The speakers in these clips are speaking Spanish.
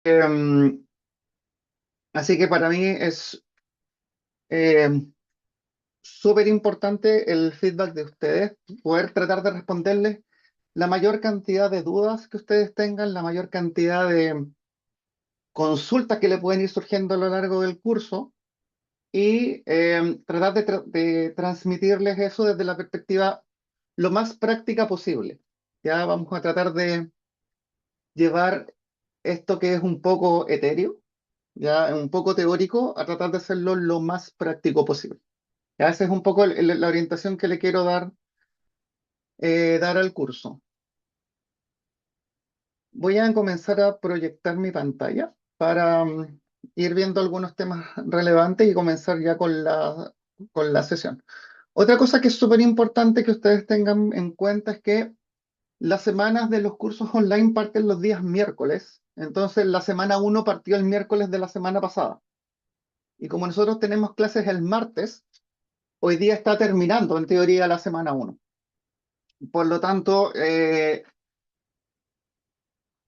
Em, Así que para mí es em, súper importante el feedback de ustedes, poder tratar de responderles la mayor cantidad de dudas que ustedes tengan, la mayor cantidad de consultas que le pueden ir surgiendo a lo largo del curso y tratar de transmitirles eso desde la perspectiva lo más práctica posible. Ya vamos a tratar de llevar esto que es un poco etéreo, ya un poco teórico, a tratar de hacerlo lo más práctico posible. Ya esa es un poco la orientación que le quiero dar al curso. Voy a comenzar a proyectar mi pantalla para ir viendo algunos temas relevantes y comenzar ya con la sesión. Otra cosa que es súper importante que ustedes tengan en cuenta es que las semanas de los cursos online parten los días miércoles. Entonces, la semana uno partió el miércoles de la semana pasada. Y como nosotros tenemos clases el martes, hoy día está terminando en teoría la semana uno. Por lo tanto,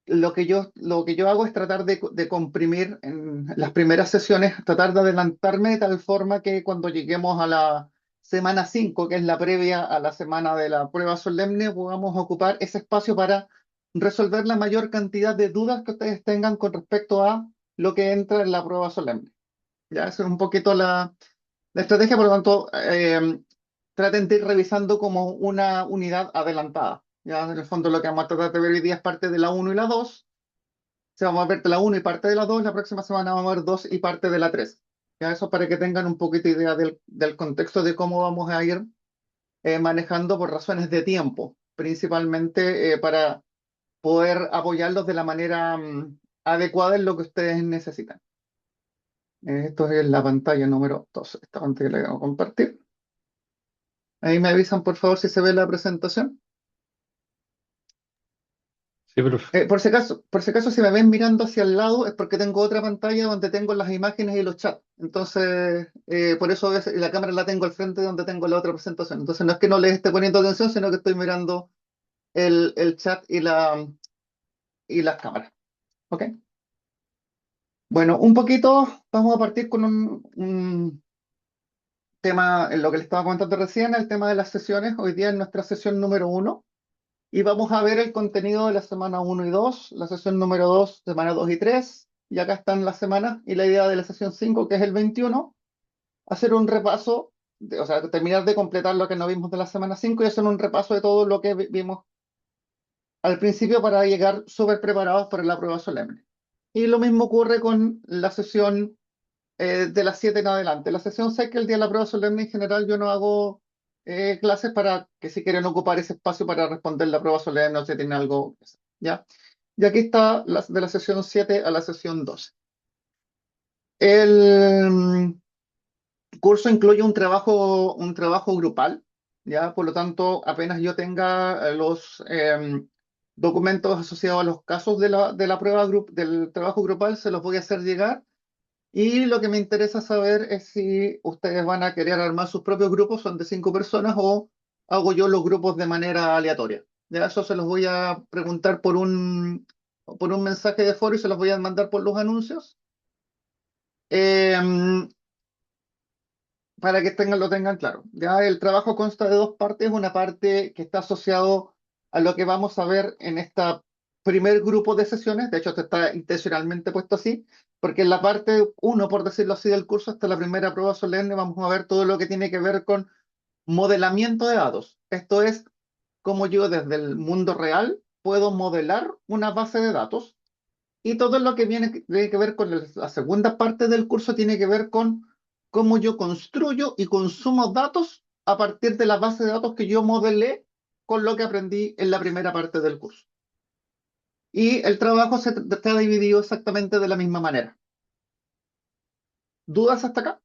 lo que yo hago es tratar de comprimir en las primeras sesiones, tratar de adelantarme de tal forma que cuando lleguemos a la semana 5, que es la previa a la semana de la prueba solemne, podamos ocupar ese espacio para resolver la mayor cantidad de dudas que ustedes tengan con respecto a lo que entra en la prueba solemne. Ya, esa es un poquito la estrategia, por lo tanto, traten de ir revisando como una unidad adelantada. Ya, en el fondo, lo que vamos a tratar de ver hoy día es parte de la uno y la 2. Se vamos a ver la uno y parte de la 2. La próxima semana vamos a ver 2 y parte de la 3. Ya, eso para que tengan un poquito de idea del contexto de cómo vamos a ir manejando por razones de tiempo, principalmente para poder apoyarlos de la manera adecuada en lo que ustedes necesitan. Esto es la pantalla número 2, esta pantalla la voy a compartir. Ahí me avisan, por favor, si se ve la presentación. Sí, profe. Por si acaso, si me ven mirando hacia el lado es porque tengo otra pantalla donde tengo las imágenes y los chats. Entonces, por eso la cámara la tengo al frente donde tengo la otra presentación. Entonces, no es que no les esté poniendo atención, sino que estoy mirando el chat y las cámaras. ¿Ok? Bueno, un poquito, vamos a partir con un tema, en lo que les estaba comentando recién, el tema de las sesiones. Hoy día es nuestra sesión número uno. Y vamos a ver el contenido de la semana uno y 2, la sesión número 2, semana 2 y 3. Y acá están las semanas y la idea de la sesión 5, que es el 21, hacer un repaso, o sea, terminar de completar lo que no vimos de la semana 5 y hacer un repaso de todo lo que vimos al principio para llegar súper preparados para la prueba solemne. Y lo mismo ocurre con la sesión de las 7 en adelante. La sesión 6, que el día de la prueba solemne, en general yo no hago clases para que si quieren ocupar ese espacio para responder la prueba solemne o si tienen algo que hacer, ¿ya? Y aquí está de la sesión 7 a la sesión 12. El curso incluye un trabajo grupal, ¿ya? Por lo tanto, apenas yo tenga los documentos asociados a los casos de la prueba del trabajo grupal, se los voy a hacer llegar. Y lo que me interesa saber es si ustedes van a querer armar sus propios grupos, son de 5 personas, o hago yo los grupos de manera aleatoria. Ya eso se los voy a preguntar por un mensaje de foro y se los voy a mandar por los anuncios, eh, para que lo tengan claro. Ya el trabajo consta de dos partes, una parte que está asociado a lo que vamos a ver en esta primer grupo de sesiones. De hecho, esto está intencionalmente puesto así, porque en la parte uno, por decirlo así, del curso, hasta la primera prueba solemne, vamos a ver todo lo que tiene que ver con modelamiento de datos. Esto es cómo yo desde el mundo real puedo modelar una base de datos, y todo lo que tiene que ver con la segunda parte del curso tiene que ver con cómo yo construyo y consumo datos a partir de la base de datos que yo modelé con lo que aprendí en la primera parte del curso. Y el trabajo está dividido exactamente de la misma manera. ¿Dudas hasta acá?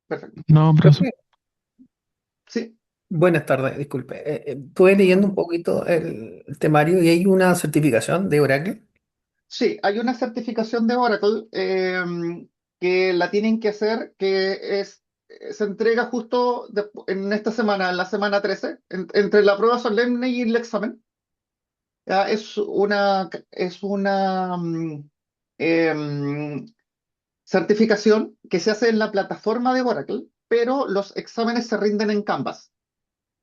Perfecto. No, profesor. Profe, Sí, buenas tardes, disculpe. Estuve leyendo un poquito el temario y hay una certificación de Oracle. sí, hay una certificación de Oracle que la tienen que hacer, se entrega justo en esta semana, en la semana 13, entre la prueba solemne y el examen. Es una em, certificación que se hace en la plataforma de Oracle, pero los exámenes se rinden en Canvas.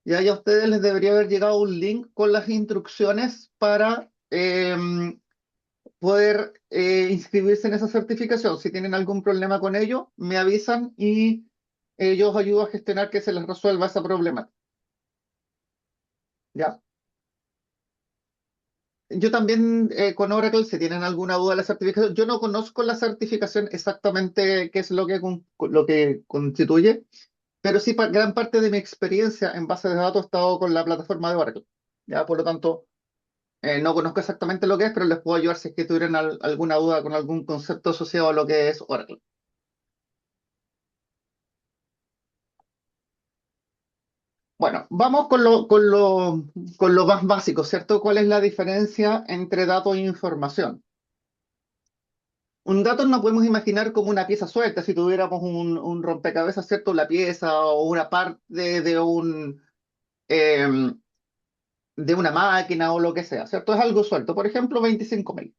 Y a ustedes les debería haber llegado un link con las instrucciones para poder inscribirse en esa certificación. Si tienen algún problema con ello, me avisan y yo os ayudo a gestionar que se les resuelva esa problemática. ¿Ya? Yo también con Oracle, si tienen alguna duda de la certificación, yo no conozco la certificación exactamente qué es lo que constituye, pero sí gran parte de mi experiencia en base de datos ha estado con la plataforma de Oracle. ¿Ya? Por lo tanto, no conozco exactamente lo que es, pero les puedo ayudar si es que tuvieran alguna duda con algún concepto asociado a lo que es Oracle. Bueno, vamos con lo más básico, ¿cierto? ¿Cuál es la diferencia entre datos e información? Un dato no podemos imaginar como una pieza suelta, si tuviéramos un rompecabezas, ¿cierto? La pieza o una parte em, de una máquina o lo que sea, ¿cierto? Es algo suelto. Por ejemplo, 25.000.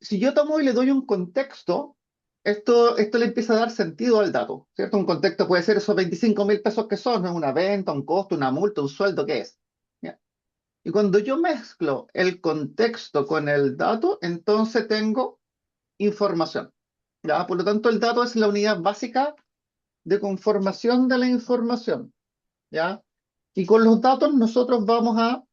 Si yo tomo y le doy un contexto, esto le empieza a dar sentido al dato, ¿cierto? Un contexto puede ser esos 25.000 pesos que son, ¿no? Una venta, un costo, una multa, un sueldo, ¿qué es? ¿Ya? Y cuando yo mezclo el contexto con el dato, entonces tengo información. ¿Ya? Por lo tanto, el dato es la unidad básica de conformación de la información. ¿Ya? Y con los datos nosotros vamos a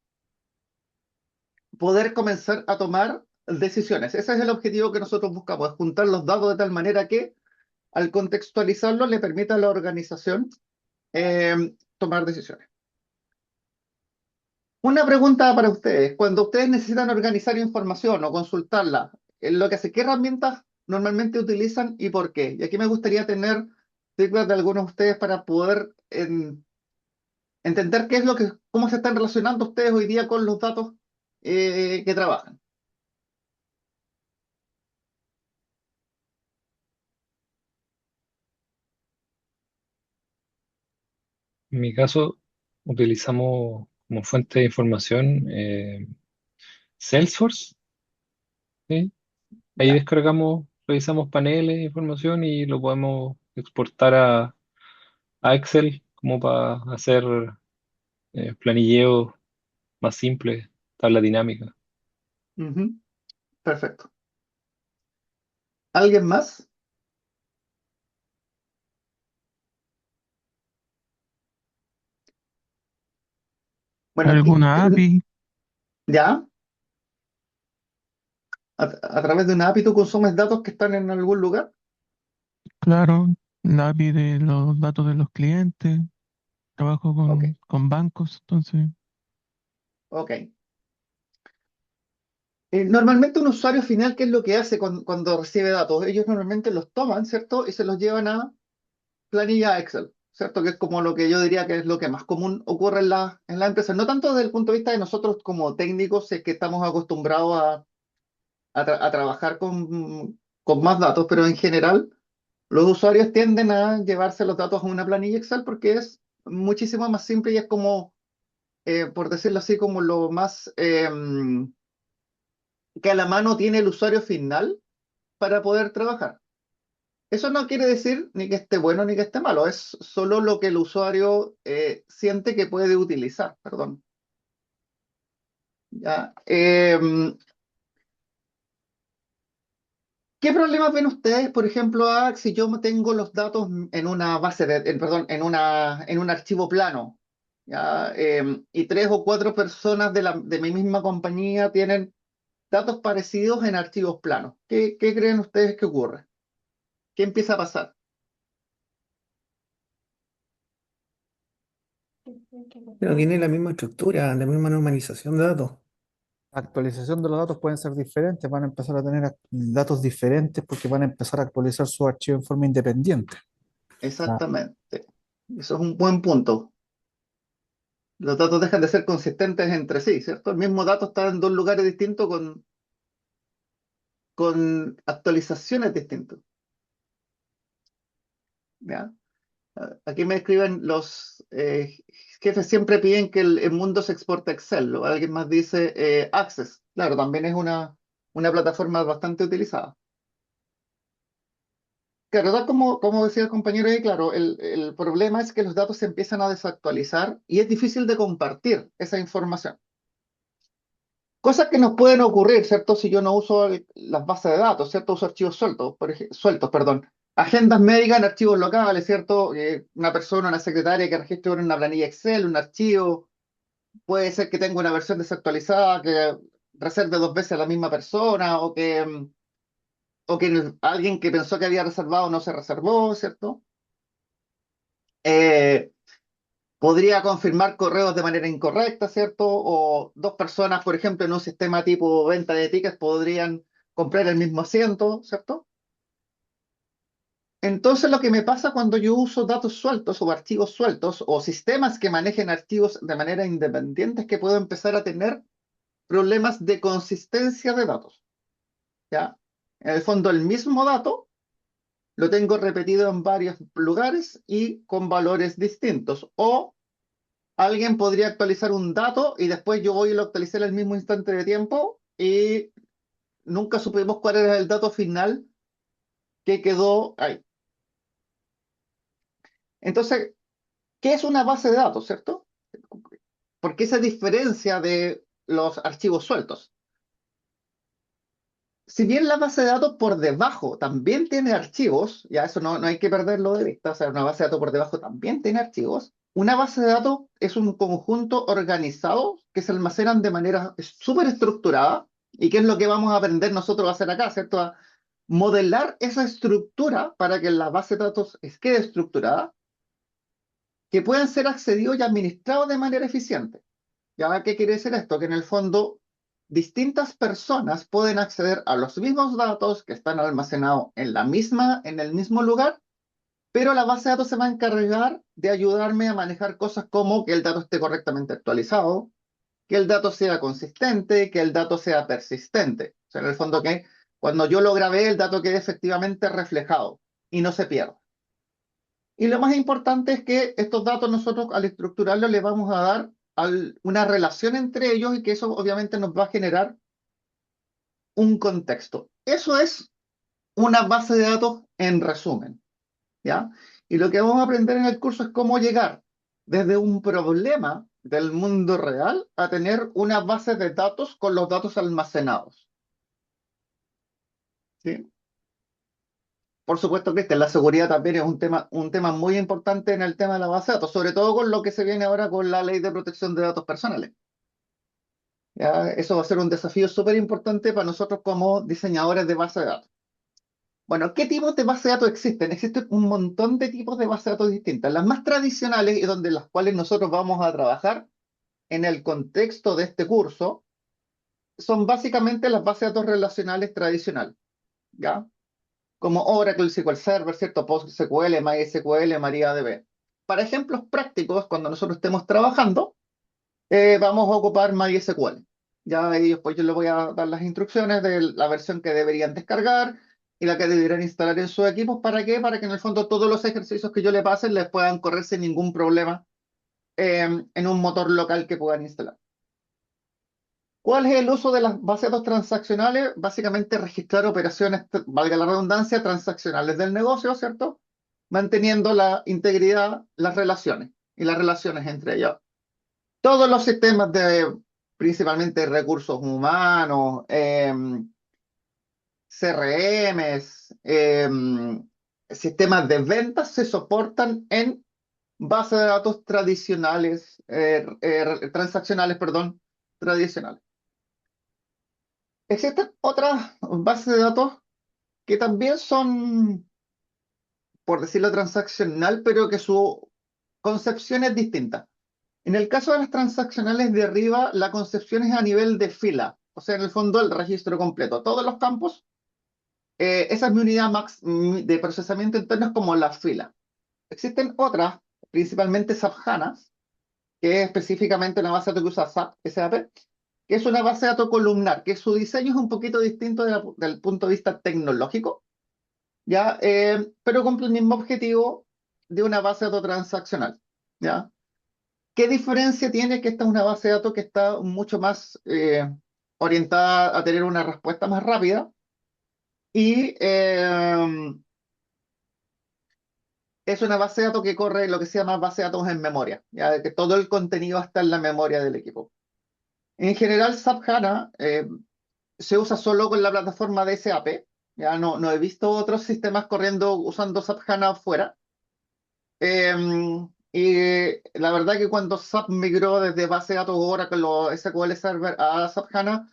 poder comenzar a tomar decisiones. Ese es el objetivo que nosotros buscamos, es juntar los datos de tal manera que al contextualizarlos le permita a la organización tomar decisiones. Una pregunta para ustedes. Cuando ustedes necesitan organizar información o consultarla, lo que hace, ¿qué herramientas normalmente utilizan y por qué? Y aquí me gustaría tener feedback de algunos de ustedes para poder entender cómo se están relacionando ustedes hoy día con los datos que trabajan. En mi caso, utilizamos como fuente de información Salesforce, ¿sí? Ahí Ya. descargamos, revisamos paneles de información y lo podemos exportar a Excel como para hacer planilleos más simples, tabla dinámica. Ujú. Perfecto. ¿Alguien más? Bueno, ¿Alguna API? ya. A través de una API tú consumes datos que están en algún lugar. Claro, la API de los datos de los clientes. Trabajo Ok, con bancos, entonces, ok. Normalmente un usuario final, ¿qué es lo que hace cuando recibe datos? Ellos normalmente los toman, ¿cierto? Y se los llevan a planilla Excel, ¿cierto? Que es como lo que yo diría que es lo que más común ocurre en la empresa. No tanto desde el punto de vista de nosotros como técnicos, es que estamos acostumbrados a trabajar con más datos, pero en general los usuarios tienden a llevarse los datos a una planilla Excel porque es muchísimo más simple y es como, por decirlo así, como lo más que a la mano tiene el usuario final para poder trabajar. Eso no quiere decir ni que esté bueno ni que esté malo, es solo lo que el usuario siente que puede utilizar, perdón. ¿Ya? ¿Qué problemas ven ustedes, por ejemplo, si yo tengo los datos en una base perdón, en un archivo plano, ¿ya? Y tres o cuatro personas de mi misma compañía tienen datos parecidos en archivos planos? ¿Qué creen ustedes que ocurre? ¿Qué empieza a pasar? Pero tiene la misma estructura, la misma normalización de datos. La actualización de los datos pueden ser diferentes, van a empezar a tener datos diferentes porque van a empezar a actualizar su archivo en forma independiente. Ah, Exactamente. Eso es un buen punto. Los datos dejan de ser consistentes entre sí, ¿cierto? El mismo dato está en dos lugares distintos con actualizaciones distintas. ¿Ya? Aquí me escriben jefes siempre piden que el mundo se exporte a Excel, o alguien más dice Access. Claro, también es una plataforma bastante utilizada. Claro, como decía el compañero ahí, claro, el problema es que los datos se empiezan a desactualizar y es difícil de compartir esa información. Cosas que nos pueden ocurrir, ¿cierto? Si yo no uso las bases de datos, ¿cierto? Uso archivos sueltos, perdón. Agendas médicas en archivos locales, ¿cierto? Una persona, una secretaria que registre una planilla Excel, un archivo. Puede ser que tenga una versión desactualizada, que reserve dos veces a la misma persona, o que alguien que pensó que había reservado no se reservó, ¿cierto? Eh, Podría confirmar correos de manera incorrecta, ¿cierto? O dos personas, por ejemplo, en un sistema tipo venta de tickets podrían comprar el mismo asiento, ¿cierto? Entonces, lo que me pasa cuando yo uso datos sueltos o archivos sueltos o sistemas que manejen archivos de manera independiente es que puedo empezar a tener problemas de consistencia de datos, ¿ya? En el fondo, el mismo dato lo tengo repetido en varios lugares y con valores distintos. O alguien podría actualizar un dato y después yo voy y lo actualicé en el mismo instante de tiempo y nunca supimos cuál era el dato final que quedó ahí. Entonces, ¿qué es una base de datos, cierto? ¿Por qué se diferencia de los archivos sueltos? Si bien la base de datos por debajo también tiene archivos, ya eso no hay que perderlo de vista, o sea, una base de datos por debajo también tiene archivos. Una base de datos es un conjunto organizado que se almacenan de manera súper estructurada, y qué es lo que vamos a aprender nosotros a hacer acá, ¿cierto? A modelar esa estructura para que la base de datos quede estructurada, que puedan ser accedidos y administrados de manera eficiente. ¿Ya? ¿Qué quiere decir esto? Que en el fondo distintas personas pueden acceder a los mismos datos que están almacenados en el mismo lugar, pero la base de datos se va a encargar de ayudarme a manejar cosas como que el dato esté correctamente actualizado, que el dato sea consistente, que el dato sea persistente. O sea, en el fondo que cuando yo lo grabé, el dato quede efectivamente reflejado y no se pierda. Y lo más importante es que estos datos nosotros al estructurarlos le vamos a dar una relación entre ellos y que eso obviamente nos va a generar un contexto. Eso es una base de datos en resumen, ¿ya? Y lo que vamos a aprender en el curso es cómo llegar desde un problema del mundo real a tener una base de datos con los datos almacenados, ¿sí? Por supuesto, Cristian, la seguridad también es un tema muy importante en el tema de la base de datos, sobre todo con lo que se viene ahora con la Ley de Protección de Datos Personales. ¿Ya? Eso va a ser un desafío súper importante para nosotros como diseñadores de base de datos. Bueno, ¿qué tipos de base de datos existen? Existen un montón de tipos de base de datos distintas. Las más tradicionales y donde las cuales nosotros vamos a trabajar en el contexto de este curso son básicamente las bases de datos relacionales tradicionales, ¿ya? Como Oracle, SQL Server, ¿cierto? PostgreSQL, MySQL, MariaDB. Para ejemplos prácticos, cuando nosotros estemos trabajando, vamos a ocupar MySQL. Ya ahí después yo les voy a dar las instrucciones de la versión que deberían descargar y la que deberían instalar en sus equipos. ¿Para qué? Para que en el fondo todos los ejercicios que yo les pase les puedan correr sin ningún problema en un motor local que puedan instalar. ¿Cuál es el uso de las bases de datos transaccionales? Básicamente registrar operaciones, valga la redundancia, transaccionales del negocio, ¿cierto? Manteniendo la integridad, las relaciones y las relaciones entre ellas. Todos los sistemas principalmente recursos humanos, CRMs, sistemas de ventas se soportan en bases de datos tradicionales, transaccionales, perdón, tradicionales. Existen otras bases de datos que también son, por decirlo transaccional, pero que su concepción es distinta. En el caso de las transaccionales de arriba, la concepción es a nivel de fila, o sea, en el fondo el registro completo, todos los campos. Esa es mi unidad de procesamiento interno, es como la fila. Existen otras, principalmente SAP HANA, que es específicamente una base de datos que usa SAP, que es una base de datos columnar, que su diseño es un poquito distinto desde el punto de vista tecnológico, ¿ya? Pero cumple el mismo objetivo de una base de datos transaccional, ¿ya? ¿Qué diferencia tiene? Que esta es una base de datos que está mucho más orientada a tener una respuesta más rápida y es una base de datos que corre lo que se llama base de datos en memoria, ya de que todo el contenido está en la memoria del equipo. En general, SAP HANA se usa solo con la plataforma de SAP. Ya no he visto otros sistemas corriendo usando SAP HANA afuera. Y la verdad que cuando SAP migró desde base de datos Oracle o SQL Server a SAP HANA,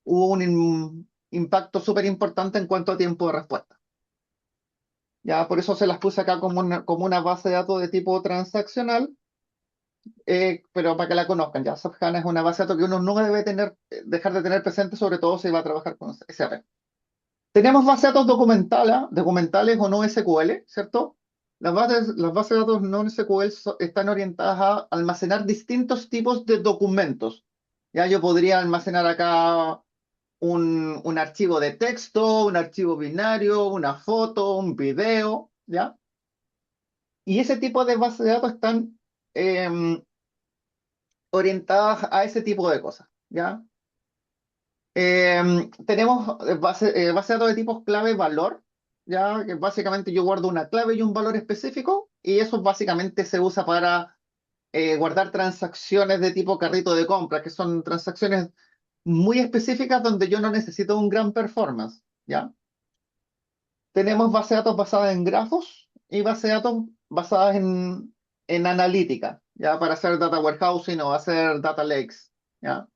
hubo un impacto súper importante en cuanto a tiempo de respuesta. Ya por eso se las puse acá como una base de datos de tipo transaccional, pero para que la conozcan, ya SAP HANA es una base de datos que uno no debe dejar de tener presente, sobre todo si va a trabajar con SAP. Tenemos bases de datos documentales o no SQL, ¿cierto? Las bases de datos no SQL están orientadas a almacenar distintos tipos de documentos. Ya yo podría almacenar acá un archivo de texto, un archivo binario, una foto, un video, ¿ya? Y ese tipo de bases de datos están em, orientadas a ese tipo de cosas, ¿ya? Tenemos base de datos de tipos clave-valor, ya que básicamente yo guardo una clave y un valor específico, y eso básicamente se usa para guardar transacciones de tipo carrito de compra, que son transacciones muy específicas donde yo no necesito un gran performance, ¿ya? Tenemos base de datos basadas en grafos y base de datos basadas en analítica, ya para hacer data warehousing o hacer data lakes, ¿ya?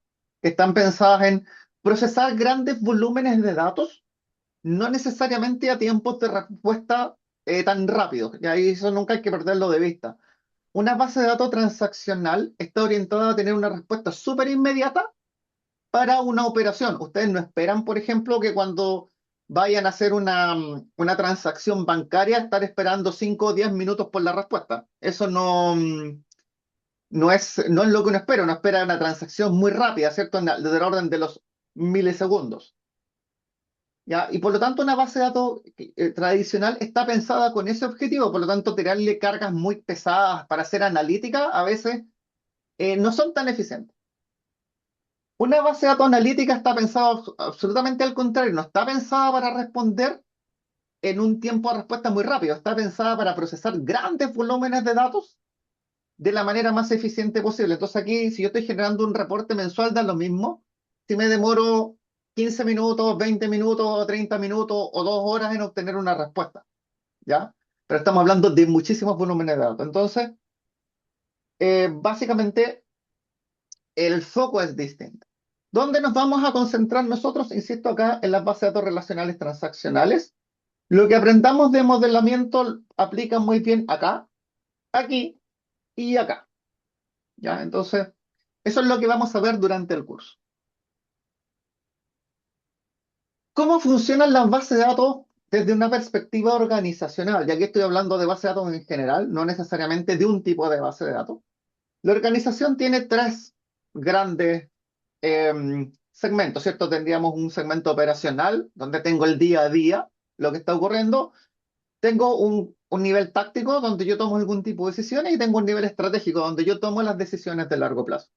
Que están pensadas en procesar grandes volúmenes de datos, no necesariamente a tiempos de respuesta tan rápidos, y ahí eso nunca hay que perderlo de vista. Una base de datos transaccional está orientada a tener una respuesta súper inmediata para una operación. Ustedes no esperan, por ejemplo, que cuando vayan a hacer una transacción bancaria, estar esperando 5 o 10 minutos por la respuesta. Eso no es lo que uno espera. Uno espera una transacción muy rápida, ¿cierto? Del orden de los milisegundos. ¿Ya? Y por lo tanto, una base de datos tradicional está pensada con ese objetivo. Por lo tanto, tirarle cargas muy pesadas para hacer analítica a veces no son tan eficientes. Una base de datos analítica está pensada absolutamente al contrario, no está pensada para responder en un tiempo de respuesta muy rápido, está pensada para procesar grandes volúmenes de datos de la manera más eficiente posible. Entonces aquí, si yo estoy generando un reporte mensual, da lo mismo si me demoro 15 minutos, 20 minutos, 30 minutos o 2 horas en obtener una respuesta, ¿ya? Pero estamos hablando de muchísimos volúmenes de datos. Entonces, básicamente, el foco es distinto. ¿Dónde nos vamos a concentrar nosotros? Insisto acá en las bases de datos relacionales transaccionales. Lo que aprendamos de modelamiento aplica muy bien acá, aquí y acá. ¿Ya? Entonces, eso es lo que vamos a ver durante el curso. ¿Cómo funcionan las bases de datos desde una perspectiva organizacional? Ya que estoy hablando de bases de datos en general, no necesariamente de un tipo de base de datos. La organización tiene tres grandes segmentos, ¿cierto? Tendríamos un segmento operacional, donde tengo el día a día, lo que está ocurriendo. Tengo un nivel táctico, donde yo tomo algún tipo de decisiones, y tengo un nivel estratégico, donde yo tomo las decisiones de largo plazo.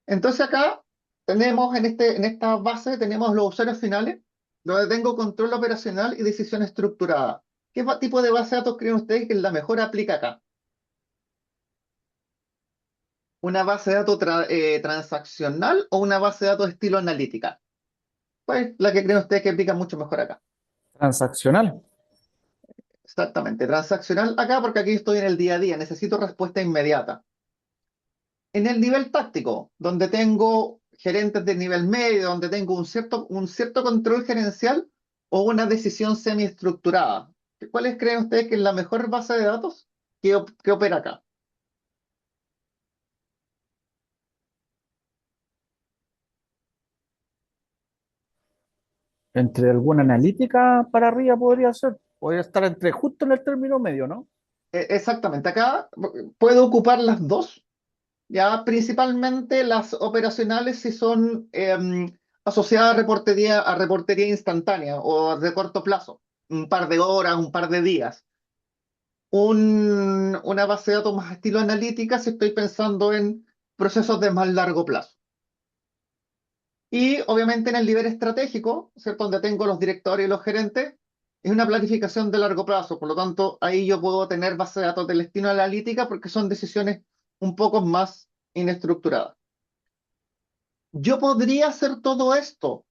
Entonces acá tenemos, en esta base, tenemos los usuarios finales, donde tengo control operacional y decisión estructurada. ¿Qué tipo de base de datos creen ustedes que es la mejor aplica acá? ¿Una base de datos transaccional o una base de datos estilo analítica? Pues la que creen ustedes que aplica mucho mejor acá. Transaccional. Exactamente, transaccional acá porque aquí estoy en el día a día, necesito respuesta inmediata. En el nivel táctico, donde tengo gerentes de nivel medio, donde tengo un cierto control gerencial o una decisión semiestructurada. ¿Cuáles creen ustedes que es la mejor base de datos que opera acá? Entre alguna analítica para arriba podría ser. Podría estar entre justo en el término medio, ¿no? Exactamente, acá puedo ocupar las dos. Ya, principalmente las operacionales si son asociadas a reportería instantánea o de corto plazo, un par de horas, un par de días. una base de datos más estilo analítica si estoy pensando en procesos de más largo plazo. Y obviamente en el nivel estratégico, ¿cierto? Donde tengo los directores y los gerentes, es una planificación de largo plazo. Por lo tanto, ahí yo puedo tener base de datos del estilo analítica porque son decisiones un poco más inestructuradas. ¿Yo podría hacer todo esto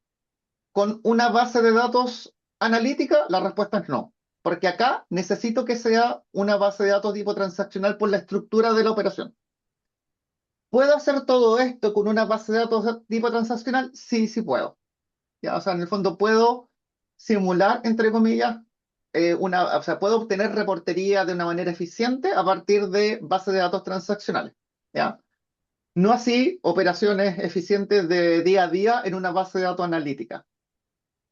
con una base de datos analítica? La respuesta es no, porque acá necesito que sea una base de datos tipo transaccional por la estructura de la operación. ¿Puedo hacer todo esto con una base de datos tipo transaccional? Sí, sí puedo. ¿Ya? O sea, en el fondo puedo simular, entre comillas, o sea, puedo obtener reportería de una manera eficiente a partir de bases de datos transaccionales. ¿Ya? No así operaciones eficientes de día a día en una base de datos analítica.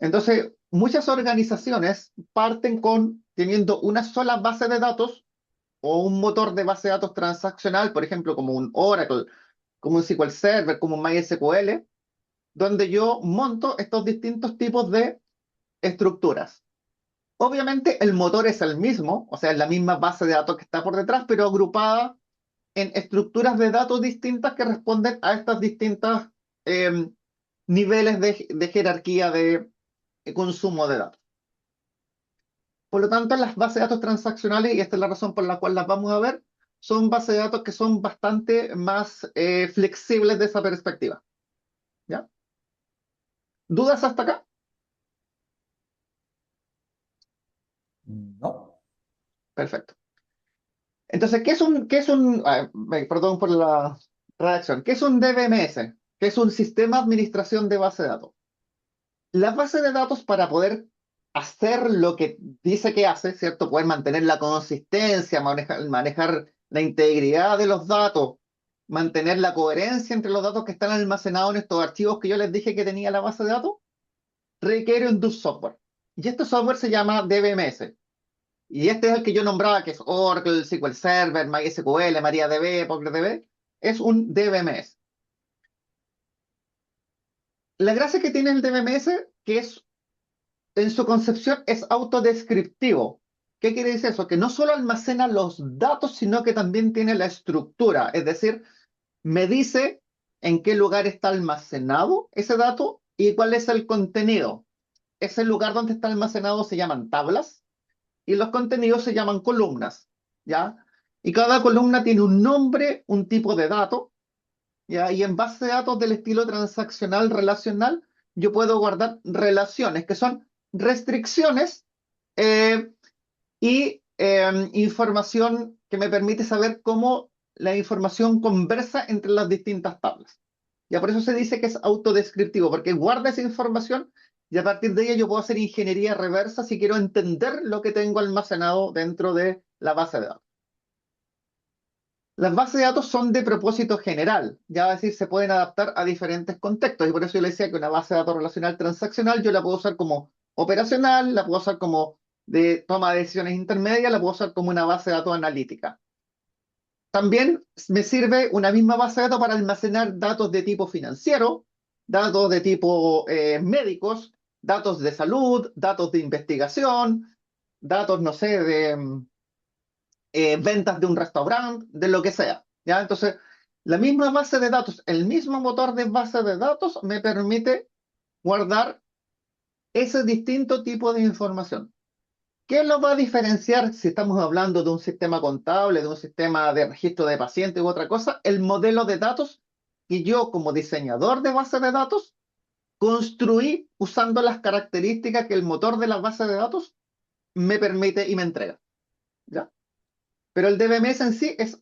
Entonces, muchas organizaciones parten con teniendo una sola base de datos o un motor de base de datos transaccional, por ejemplo, como un Oracle, como un SQL Server, como un MySQL, donde yo monto estos distintos tipos de estructuras. Obviamente el motor es el mismo, o sea, es la misma base de datos que está por detrás, pero agrupada en estructuras de datos distintas que responden a estas distintas eh, niveles de jerarquía de consumo de datos. Por lo tanto, las bases de datos transaccionales, y esta es la razón por la cual las vamos a ver, son bases de datos que son bastante más flexibles de esa perspectiva. ¿Ya? ¿Dudas hasta acá? No. Perfecto. Entonces, perdón por la redacción, ¿qué es un DBMS? ¿Qué es un sistema de administración de base de datos? La base de datos, para poder hacer lo que dice que hace, ¿cierto? Poder mantener la consistencia, manejar la integridad de los datos, mantener la coherencia entre los datos que están almacenados en estos archivos que yo les dije que tenía la base de datos, requiere un software. Y este software se llama DBMS. Y este es el que yo nombraba, que es Oracle, SQL Server, MySQL, MariaDB, PostgreSQL. Es un DBMS. La gracia que tiene el DBMS, que es, en su concepción, es autodescriptivo. ¿Qué quiere decir eso? Que no solo almacena los datos, sino que también tiene la estructura. Es decir, me dice en qué lugar está almacenado ese dato y cuál es el contenido. Ese lugar donde está almacenado se llaman tablas y los contenidos se llaman columnas, ¿ya? Y cada columna tiene un nombre, un tipo de dato, ¿ya? Y en base de datos del estilo transaccional relacional, yo puedo guardar relaciones, que son restricciones eh, y información que me permite saber cómo la información conversa entre las distintas tablas. Ya por eso se dice que es autodescriptivo, porque guarda esa información y a partir de ella yo puedo hacer ingeniería reversa si quiero entender lo que tengo almacenado dentro de la base de datos. Las bases de datos son de propósito general, ya es decir, se pueden adaptar a diferentes contextos y por eso yo le decía que una base de datos relacional transaccional yo la puedo usar como operacional, la puedo usar como de toma de decisiones intermedias, la puedo usar como una base de datos analítica. También me sirve una misma base de datos para almacenar datos de tipo financiero, datos de tipo médicos, datos de salud, datos de investigación, datos, no sé, de ventas de un restaurante, de lo que sea. ¿Ya? Entonces, la misma base de datos, el mismo motor de base de datos me permite guardar ese distinto tipo de información. ¿Qué lo va a diferenciar si estamos hablando de un sistema contable, de un sistema de registro de pacientes u otra cosa? El modelo de datos que yo como diseñador de base de datos construí usando las características que el motor de la base de datos me permite y me entrega. ¿Ya? Pero el DBMS en sí es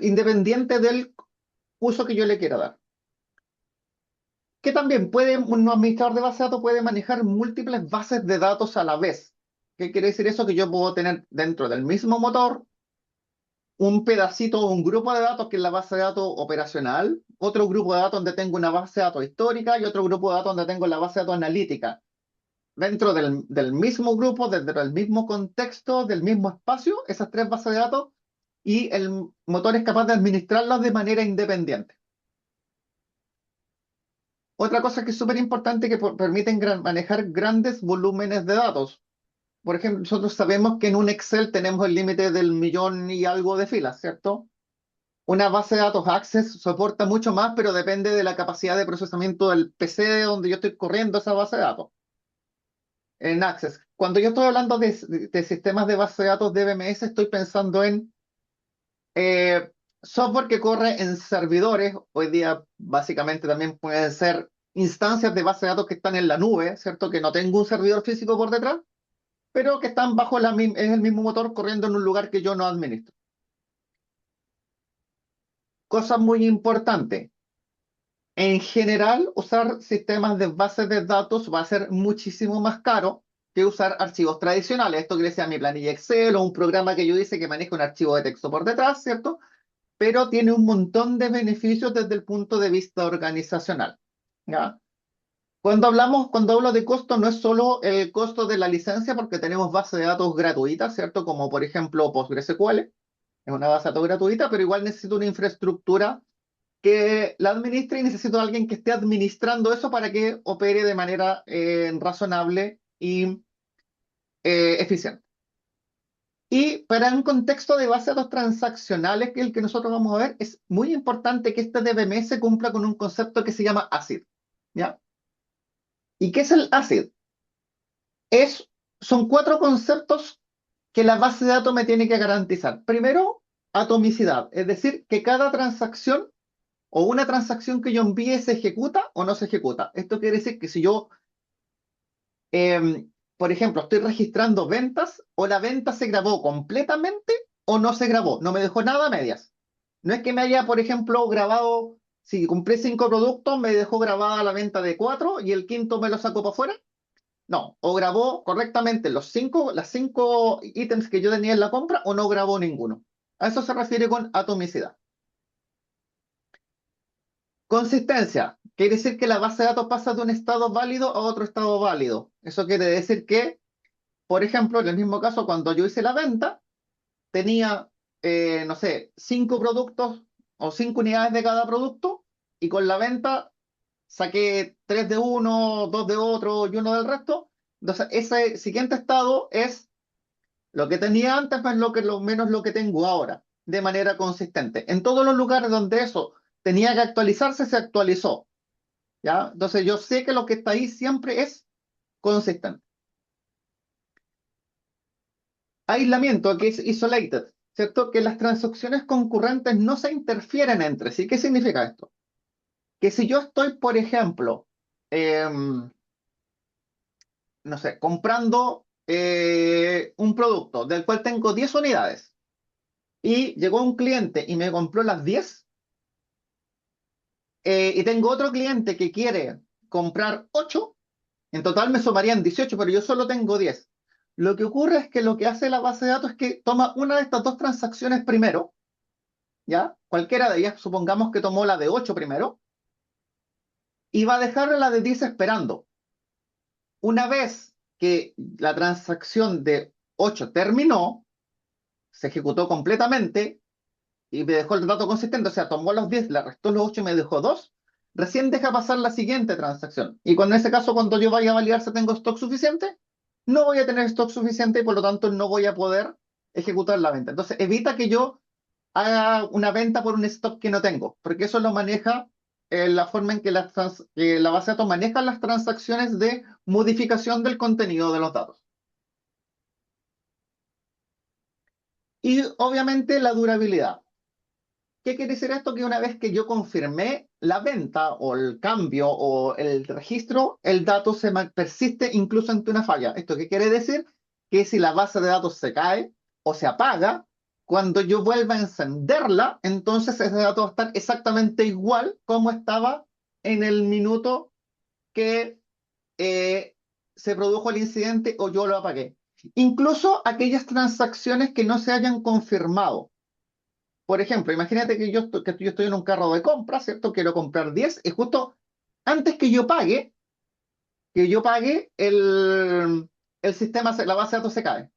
independiente del uso que yo le quiera dar. Que también un administrador de base de datos puede manejar múltiples bases de datos a la vez. ¿Qué quiere decir eso? Que yo puedo tener dentro del mismo motor un pedacito o un grupo de datos que es la base de datos operacional, otro grupo de datos donde tengo una base de datos histórica y otro grupo de datos donde tengo la base de datos analítica. Dentro del mismo grupo, dentro del mismo contexto, del mismo espacio, esas tres bases de datos y el motor es capaz de administrarlas de manera independiente. Otra cosa que es súper importante que permiten manejar grandes volúmenes de datos. por ejemplo, nosotros sabemos que en un Excel tenemos el límite del millón y algo de filas, ¿cierto? Una base de datos Access soporta mucho más, pero depende de la capacidad de procesamiento del PC donde yo estoy corriendo esa base de datos. En Access. Cuando yo estoy hablando de sistemas de base de datos de BMS, estoy pensando en eh, software que corre en servidores. Hoy día básicamente también pueden ser instancias de base de datos que están en la nube, ¿cierto? Que no tengo un servidor físico por detrás, pero que están bajo es el mismo motor corriendo en un lugar que yo no administro. Cosa muy importante. En general, usar sistemas de bases de datos va a ser muchísimo más caro que usar archivos tradicionales. Esto quiere decir mi planilla Excel o un programa que yo dice que maneja un archivo de texto por detrás, ¿cierto? Pero tiene un montón de beneficios desde el punto de vista organizacional, ¿ya? Cuando hablo de costo, no es solo el costo de la licencia, porque tenemos bases de datos gratuitas, ¿cierto? Como por ejemplo PostgreSQL, es una base de datos gratuita, pero igual necesito una infraestructura que la administre y necesito a alguien que esté administrando eso para que opere de manera razonable y eficiente. Y para un contexto de base de datos transaccionales, que es el que nosotros vamos a ver, es muy importante que este DBMS cumpla con un concepto que se llama ACID, ¿ya? ¿Y qué es el ACID? Son 4 conceptos que la base de datos me tiene que garantizar. Primero, atomicidad, es decir, que cada transacción o una transacción que yo envíe se ejecuta o no se ejecuta. Esto quiere decir que si yo, por ejemplo, estoy registrando ventas, o la venta se grabó completamente o no se grabó, no me dejó nada a medias. No es que me haya, por ejemplo, grabado, si compré 5 productos, me dejó grabada la venta de 4 y el quinto me lo sacó para afuera. No, o grabó correctamente las 5 ítems que yo tenía en la compra o no grabó ninguno. A eso se refiere con atomicidad. Consistencia. Quiere decir que la base de datos pasa de un estado válido a otro estado válido. Eso quiere decir que, por ejemplo, en el mismo caso, cuando yo hice la venta, tenía, no sé, 5 productos o 5 unidades de cada producto, y con la venta saqué 3 de uno, 2 de otro y uno del resto. Entonces, ese siguiente estado es lo que tenía antes más lo menos lo que tengo ahora, de manera consistente. En todos los lugares donde eso tenía que actualizarse, se actualizó. ¿Ya? Entonces yo sé que lo que está ahí siempre es consistente. Aislamiento, que es isolated, ¿cierto? Que las transacciones concurrentes no se interfieren entre sí. ¿Qué significa esto? Que si yo estoy, por ejemplo, no sé, comprando un producto del cual tengo 10 unidades y llegó un cliente y me compró las 10, y tengo otro cliente que quiere comprar 8. En total me sumarían 18, pero yo solo tengo 10. Lo que ocurre es que lo que hace la base de datos es que toma una de estas 2 transacciones primero, ¿ya? Cualquiera de ellas, supongamos que tomó la de 8 primero, y va a dejar la de 10 esperando. Una vez que la transacción de 8 terminó, se ejecutó completamente y me dejó el dato consistente, o sea, tomó los 10, le restó los 8 y me dejó 2, recién deja pasar la siguiente transacción. Y en ese caso, cuando yo vaya a validar si tengo stock suficiente, no voy a tener stock suficiente y por lo tanto no voy a poder ejecutar la venta. Entonces, evita que yo haga una venta por un stock que no tengo, porque eso lo maneja la forma en que la base de datos maneja las transacciones de modificación del contenido de los datos. Y obviamente la durabilidad. ¿Qué quiere decir esto? Que una vez que yo confirmé la venta o el cambio o el registro, el dato persiste incluso ante una falla. ¿Esto qué quiere decir? Que si la base de datos se cae o se apaga, cuando yo vuelva a encenderla, entonces ese dato va a estar exactamente igual como estaba en el minuto que se produjo el incidente o yo lo apagué. Incluso aquellas transacciones que no se hayan confirmado. Por ejemplo, imagínate que yo estoy en un carro de compra, ¿cierto? Quiero comprar 10 y justo antes que yo pague el sistema, la base de datos se cae.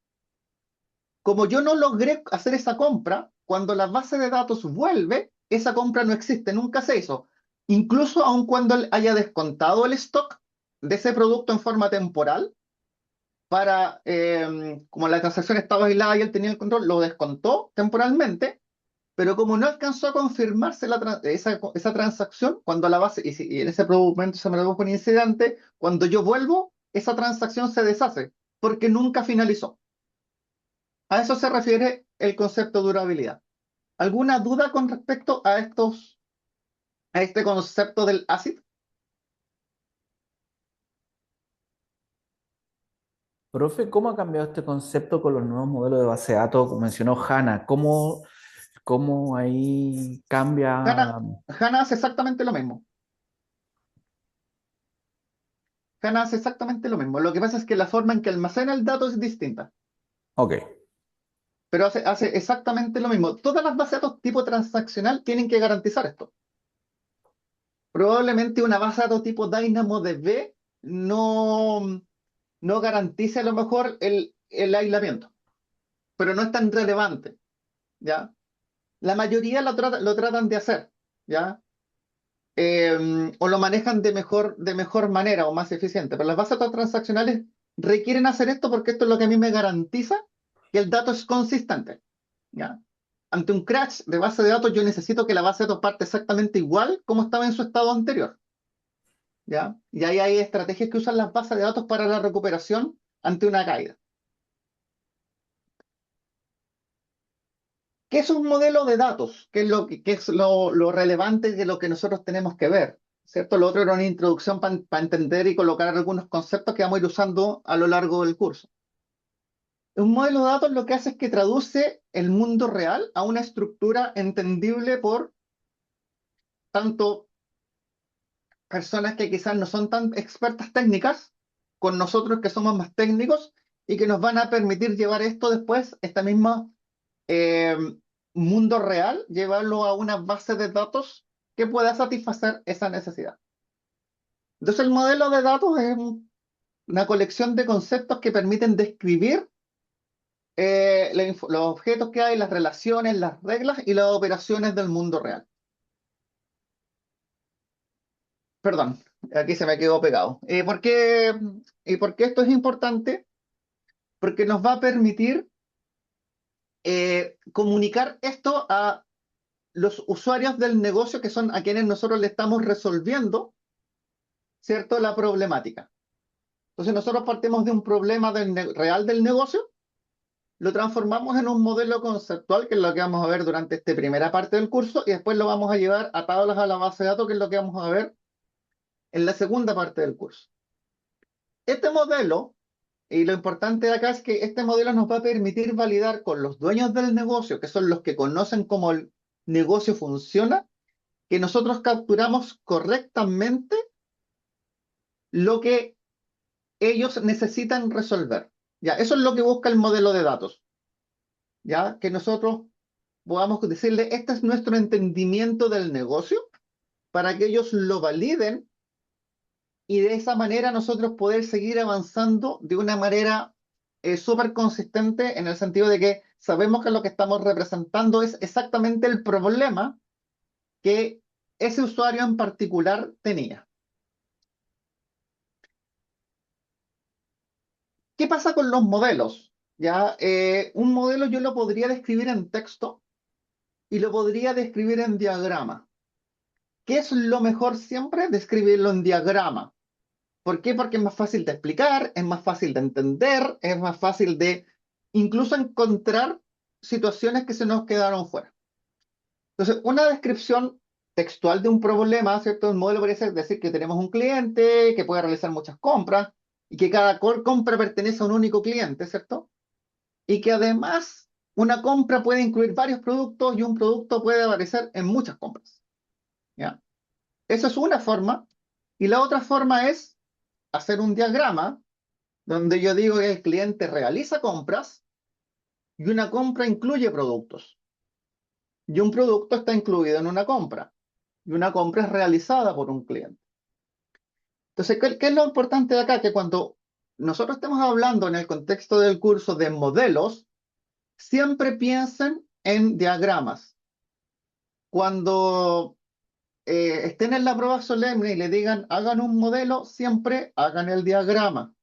Como yo no logré hacer esa compra, cuando la base de datos vuelve, esa compra no existe, nunca se hizo. Incluso aun cuando él haya descontado el stock de ese producto en forma temporal, para, como la transacción estaba aislada y él tenía el control, lo descontó temporalmente, pero como no alcanzó a confirmarse esa transacción, cuando la base, y en ese momento se me produjo un incidente, cuando yo vuelvo, esa transacción se deshace, porque nunca finalizó. A eso se refiere el concepto de durabilidad. ¿Alguna duda con respecto a este concepto del ACID? Profe, ¿cómo ha cambiado este concepto con los nuevos modelos de base de datos? Como mencionó HANA, ¿cómo ahí cambia? HANA hace exactamente lo mismo. HANA hace exactamente lo mismo. Lo que pasa es que la forma en que almacena el dato es distinta, Ok, pero hace exactamente lo mismo. Todas las bases de datos tipo transaccional tienen que garantizar esto. Probablemente una base de datos tipo DynamoDB no garantice a lo mejor el aislamiento, pero no es tan relevante, ¿ya? La mayoría lo tratan de hacer, ¿ya? O lo manejan de mejor manera o más eficiente. Pero las bases de datos transaccionales requieren hacer esto porque esto es lo que a mí me garantiza que el dato es consistente, ¿ya? Ante un crash de base de datos, yo necesito que la base de datos parte exactamente igual como estaba en su estado anterior, ¿ya? Y ahí hay estrategias que usan las bases de datos para la recuperación ante una caída. ¿Qué es un modelo de datos? ¿Qué es lo relevante de lo que nosotros tenemos que ver? ¿Cierto? Lo otro era una introducción para entender y colocar algunos conceptos que vamos a ir usando a lo largo del curso. Un modelo de datos lo que hace es que traduce el mundo real a una estructura entendible por tanto personas que quizás no son tan expertas técnicas, con nosotros que somos más técnicos y que nos van a permitir llevar esto después, esta misma eh, mundo real, llevarlo a una base de datos que pueda satisfacer esa necesidad. Entonces, el modelo de datos es una colección de conceptos que permiten describir los objetos que hay, las relaciones, las reglas y las operaciones del mundo real. Perdón, aquí se me quedó pegado. ¿Y por qué esto es importante? Porque nos va a permitir comunicar esto a los usuarios del negocio, que son a quienes nosotros le estamos resolviendo, ¿cierto?, la problemática. Entonces nosotros partimos de un problema real del negocio, lo transformamos en un modelo conceptual, que es lo que vamos a ver durante esta primera parte del curso, y después lo vamos a llevar a tablas a la base de datos, que es lo que vamos a ver en la segunda parte del curso. Este modelo, y lo importante de acá es que este modelo nos va a permitir validar con los dueños del negocio, que son los que conocen cómo el negocio funciona, que nosotros capturamos correctamente lo que ellos necesitan resolver. Ya, eso es lo que busca el modelo de datos. Ya, que nosotros podamos decirle, este es nuestro entendimiento del negocio, para que ellos lo validen y de esa manera nosotros poder seguir avanzando de una manera súper consistente, en el sentido de que sabemos que lo que estamos representando es exactamente el problema que ese usuario en particular tenía. ¿Qué pasa con los modelos? ¿Ya? Un modelo yo lo podría describir en texto y lo podría describir en diagrama. ¿Qué es lo mejor siempre? Describirlo en diagrama. ¿Por qué? Porque es más fácil de explicar, es más fácil de entender, es más fácil de incluso encontrar situaciones que se nos quedaron fuera. Entonces, una descripción textual de un problema, ¿cierto? Un modelo podría ser decir que tenemos un cliente que puede realizar muchas compras y que cada compra pertenece a un único cliente, ¿cierto? Y que además una compra puede incluir varios productos y un producto puede aparecer en muchas compras, ¿ya? Esa es una forma. Y la otra forma es hacer un diagrama donde yo digo que el cliente realiza compras y una compra incluye productos. Y un producto está incluido en una compra. Y una compra es realizada por un cliente. Entonces, ¿qué es lo importante de acá? Que cuando nosotros estemos hablando en el contexto del curso de modelos, siempre piensen en diagramas. Cuando estén en la prueba solemne y le digan hagan un modelo, siempre hagan el diagrama.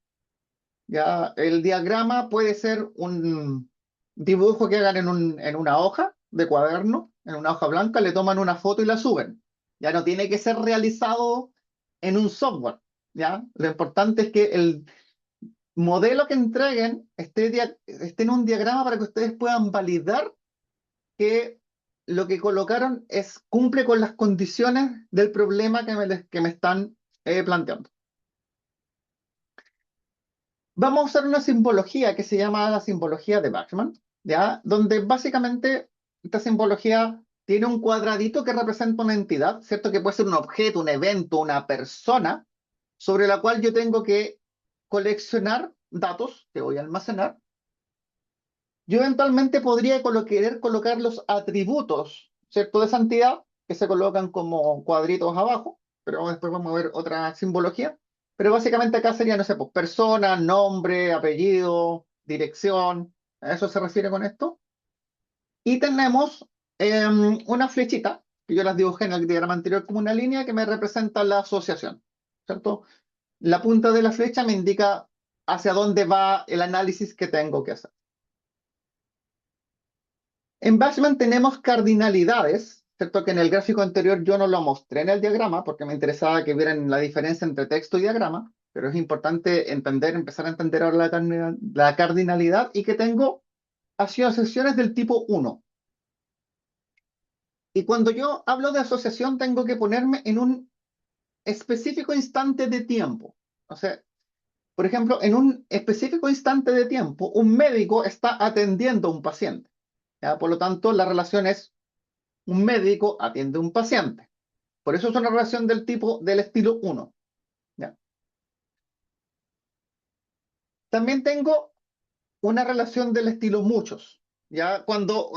Ya, el diagrama puede ser un dibujo que hagan en una hoja de cuaderno, en una hoja blanca, le toman una foto y la suben. Ya no tiene que ser realizado en un software. ¿Ya? Lo importante es que el modelo que entreguen esté en un diagrama para que ustedes puedan validar que lo que colocaron cumple con las condiciones del problema que me están planteando. Vamos a usar una simbología que se llama la simbología de Bachmann, ¿ya? Donde básicamente esta simbología tiene un cuadradito que representa una entidad, ¿cierto? Que puede ser un objeto, un evento, una persona, sobre la cual yo tengo que coleccionar datos que voy a almacenar. Yo eventualmente podría querer colocar los atributos, ¿cierto? De esa entidad, que se colocan como cuadritos abajo, pero después vamos a ver otra simbología. Pero básicamente acá sería, no sé, pues persona, nombre, apellido, dirección, ¿a eso se refiere con esto? Y tenemos una flechita, que yo las dibujé en el diagrama anterior como una línea que me representa la asociación, ¿cierto? La punta de la flecha me indica hacia dónde va el análisis que tengo que hacer. En Bachman tenemos cardinalidades, ¿cierto? Que en el gráfico anterior yo no lo mostré en el diagrama porque me interesaba que vieran la diferencia entre texto y diagrama, pero es importante empezar a entender ahora la cardinalidad y que tengo asociaciones del tipo 1. Y cuando yo hablo de asociación tengo que ponerme en un específico instante de tiempo. O sea, por ejemplo, en un específico instante de tiempo, un médico está atendiendo a un paciente. ¿Ya? Por lo tanto, la relación es un médico atiende a un paciente. Por eso es una relación del estilo 1. ¿Ya? También tengo una relación del estilo muchos. ¿Ya? Cuando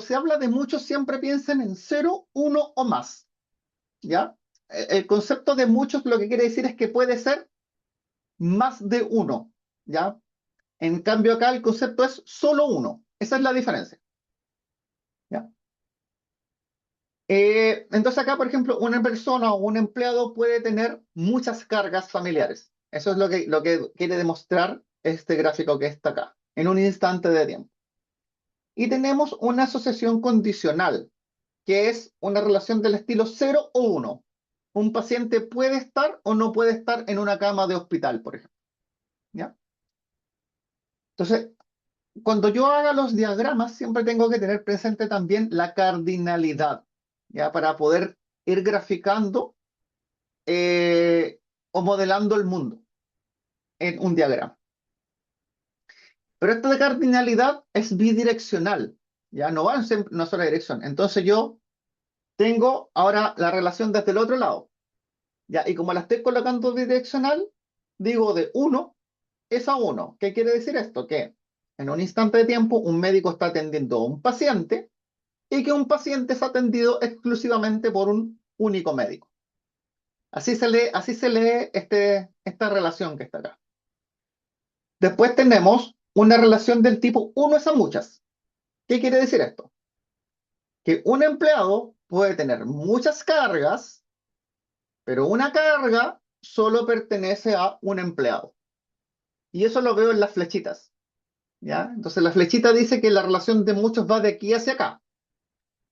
se habla de muchos, siempre piensen en 0, 1 o más. ¿Ya? El concepto de muchos lo que quiere decir es que puede ser más de uno. ¿Ya? En cambio acá el concepto es solo uno. Esa es la diferencia. ¿Ya? Entonces acá, por ejemplo, una persona o un empleado puede tener muchas cargas familiares. Eso es lo que quiere demostrar este gráfico que está acá, en un instante de tiempo. Y tenemos una asociación condicional, que es una relación del estilo 0 o 1. Un paciente puede estar o no puede estar en una cama de hospital, por ejemplo. ¿Ya? Entonces, cuando yo haga los diagramas, siempre tengo que tener presente también la cardinalidad, ¿ya? Para poder ir graficando o modelando el mundo en un diagrama. Pero esta cardinalidad es bidireccional, ya no va en una sola dirección. Entonces yo tengo ahora la relación desde el otro lado, ya, y como la estoy colocando bidireccional, digo de 1 es a 1. ¿Qué quiere decir esto? Que en un instante de tiempo un médico está atendiendo a un paciente y que un paciente es atendido exclusivamente por un único médico. Así se lee esta relación que está acá. Después tenemos una relación del tipo 1 es a muchas. ¿Qué quiere decir esto? Que un empleado puede tener muchas cargas, pero una carga solo pertenece a un empleado. Y eso lo veo en las flechitas. ¿Ya? Entonces la flechita dice que la relación de muchos va de aquí hacia acá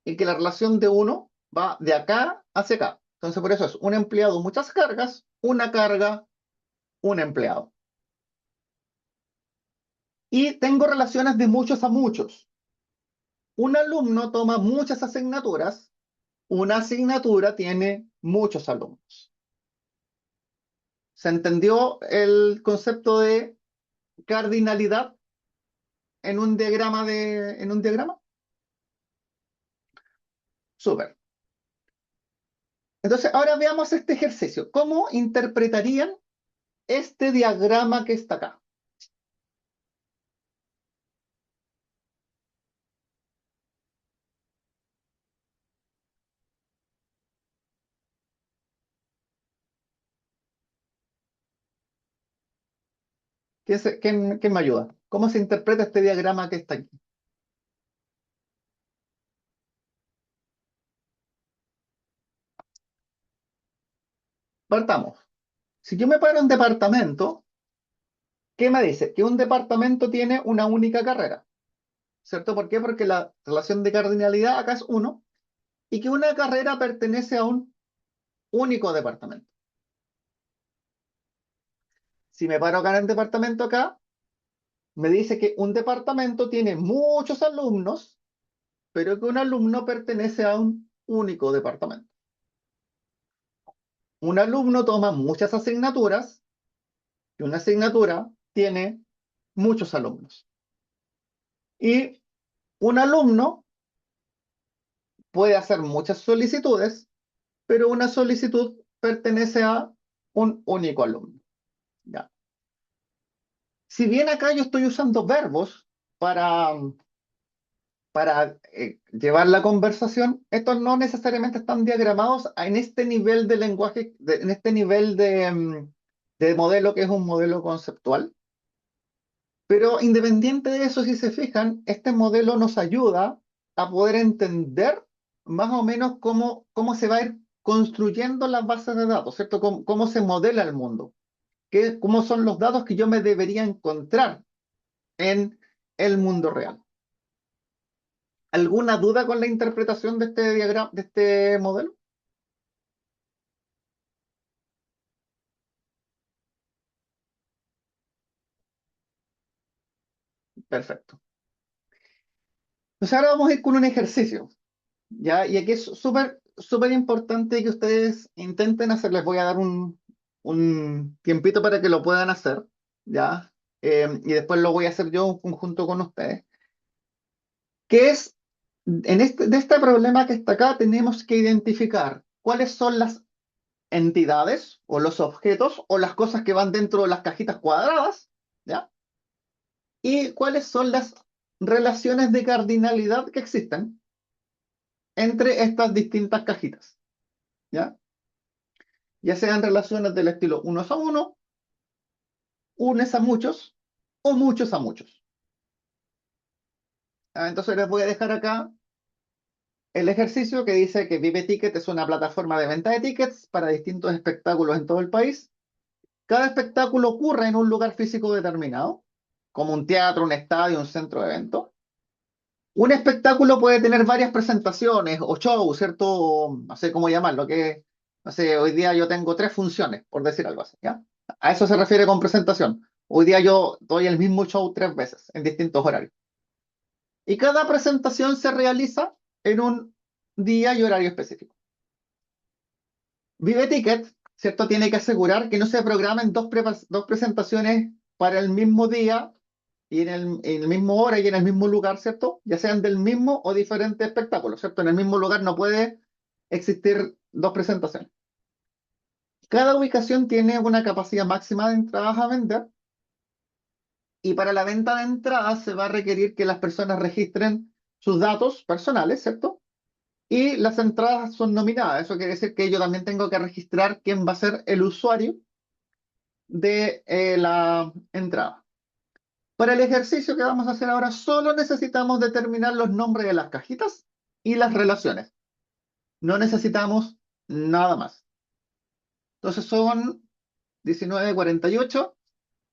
y que la relación de uno va de acá hacia acá. Entonces por eso es un empleado, muchas cargas, una carga, un empleado. Y tengo relaciones de muchos a muchos. Un alumno toma muchas asignaturas, una asignatura tiene muchos alumnos. ¿Se entendió el concepto de cardinalidad en un diagrama? Súper. Entonces, ahora veamos este ejercicio. ¿Cómo interpretarían este diagrama que está acá? ¿Quién me ayuda? ¿Cómo se interpreta este diagrama que está aquí? Partamos. Si yo me paro en departamento, ¿Qué me dice? Que un departamento tiene una única carrera, ¿cierto? ¿Por qué? Porque la relación de cardinalidad acá es 1 y que una carrera pertenece a un único departamento. Si me paro acá en el departamento acá, me dice que un departamento tiene muchos alumnos, pero que un alumno pertenece a un único departamento. Un alumno toma muchas asignaturas y una asignatura tiene muchos alumnos. Y un alumno puede hacer muchas solicitudes, pero una solicitud pertenece a un único alumno. ¿Ya? Si bien acá yo estoy usando verbos para llevar la conversación, estos no necesariamente están diagramados en este nivel de lenguaje, en este nivel de modelo que es un modelo conceptual. Pero independiente de eso, si se fijan, este modelo nos ayuda a poder entender más o menos cómo se va a ir construyendo las bases de datos, ¿cierto? Cómo se modela el mundo, cómo son los datos que yo me debería encontrar en el mundo real. ¿Alguna duda con la interpretación de este diagrama, de este modelo? Perfecto. Entonces ahora vamos a ir con un ejercicio, ¿ya? Y aquí es súper importante que ustedes intenten hacer. Les voy a dar un tiempito para que lo puedan hacer, ¿ya? Y después lo voy a hacer yo en conjunto con ustedes. Que es, de este problema que está acá, tenemos que identificar cuáles son las entidades o los objetos o las cosas que van dentro de las cajitas cuadradas, ¿ya? Y cuáles son las relaciones de cardinalidad que existen entre estas distintas cajitas, ¿ya? Ya sean relaciones del estilo unos a uno, unes a muchos o muchos a muchos. Entonces les voy a dejar acá el ejercicio que dice que Vive Ticket es una plataforma de venta de tickets para distintos espectáculos en todo el país. Cada espectáculo ocurre en un lugar físico determinado, como un teatro, un estadio, un centro de eventos. Un espectáculo puede tener varias presentaciones o shows, ¿cierto? No sé cómo llamarlo, que, no sé, hoy día yo tengo 3 funciones, por decir algo así, ¿ya? A eso se refiere con presentación. Hoy día yo doy el mismo show 3 veces en distintos horarios. Y cada presentación se realiza en un día y horario específico. Vive Ticket, ¿cierto? Tiene que asegurar que no se programen dos presentaciones para el mismo día y en el mismo hora y en el mismo lugar, ¿cierto? Ya sean del mismo o diferente espectáculo, ¿cierto? En el mismo lugar no puede existir 2 presentaciones. Cada ubicación tiene una capacidad máxima de entradas a vender y para la venta de entradas se va a requerir que las personas registren sus datos personales, ¿cierto? Y las entradas son nominadas. Eso quiere decir que yo también tengo que registrar quién va a ser el usuario de la entrada. Para el ejercicio que vamos a hacer ahora, solo necesitamos determinar los nombres de las cajitas y las relaciones. No necesitamos nada más. Entonces son 19:48.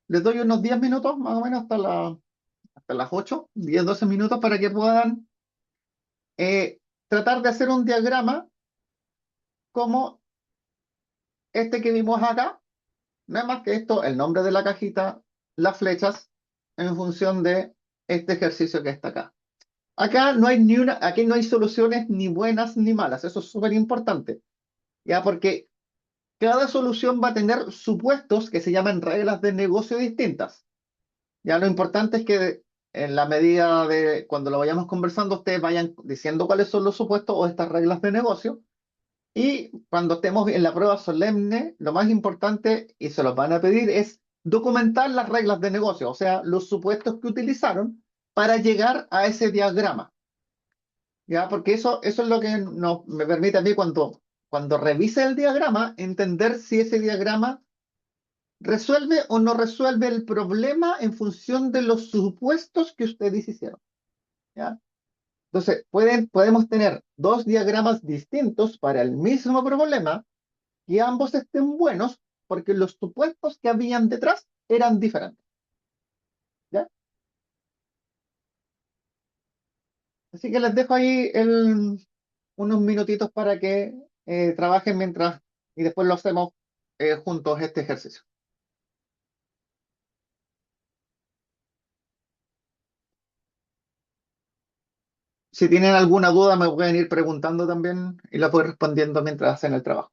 Les doy unos 10 minutos, más o menos hasta las 8, 10, 12 minutos para que puedan tratar de hacer un diagrama como este que vimos acá. No es más que esto, el nombre de la cajita, las flechas, en función de este ejercicio que está acá. Acá no hay aquí no hay soluciones ni buenas ni malas, eso es súper importante, ¿ya? Porque cada solución va a tener supuestos que se llaman reglas de negocio distintas. Ya lo importante es que en la medida de cuando lo vayamos conversando, ustedes vayan diciendo cuáles son los supuestos o estas reglas de negocio. Y cuando estemos en la prueba solemne, lo más importante, y se los van a pedir, es documentar las reglas de negocio, o sea, los supuestos que utilizaron para llegar a ese diagrama. ¿Ya? Porque eso es lo que me permite a mí cuando revise el diagrama, entender si ese diagrama resuelve o no resuelve el problema en función de los supuestos que ustedes hicieron. ¿Ya? Entonces, podemos tener 2 diagramas distintos para el mismo problema y ambos estén buenos porque los supuestos que habían detrás eran diferentes. Así que les dejo ahí unos minutitos para que trabajen mientras y después lo hacemos juntos este ejercicio. Si tienen alguna duda me pueden ir preguntando también y la voy respondiendo mientras hacen el trabajo.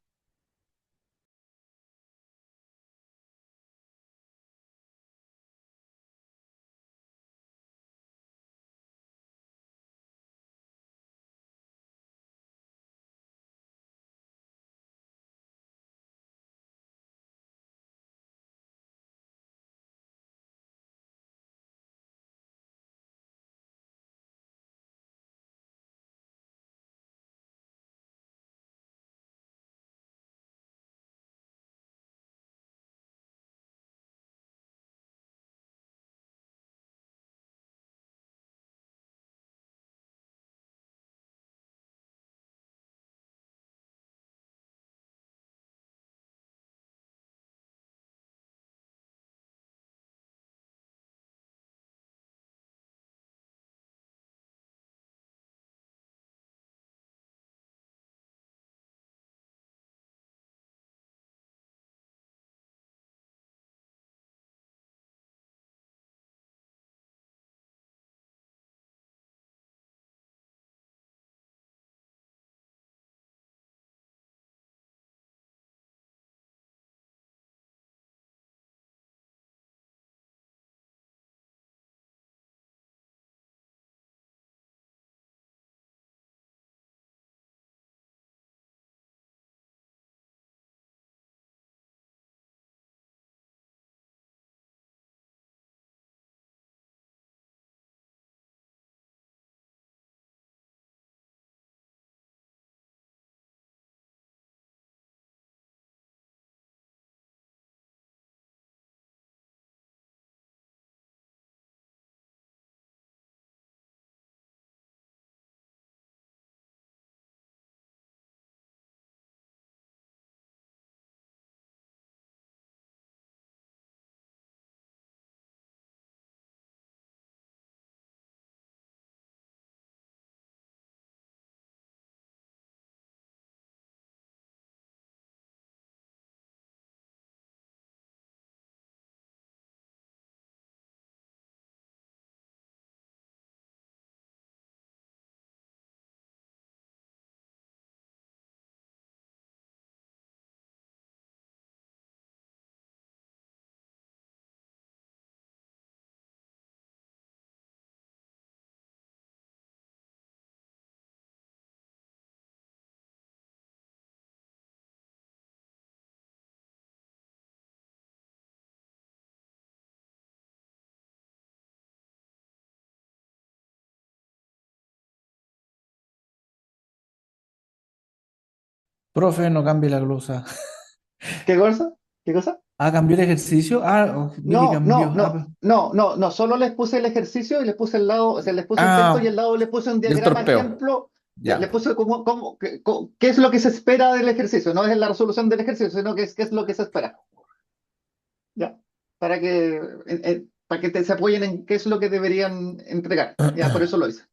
Profe, no cambie la glosa. ¿Qué cosa? ¿Qué cosa? Ah, ¿cambió el ejercicio? Ah, oh, vi que No, no, cambió. no, no, no, no, solo les puse el ejercicio y les puse el lado, o sea, les puse el texto y Ah, al lado les puse un y el diagrama torpeo. ejemplo, les Ya. puse qué es lo que se espera del ejercicio, no es la resolución del ejercicio, sino que es qué es lo que se espera, ¿ya? Para que, se apoyen en qué es lo que deberían entregar, ya, por eso lo hice.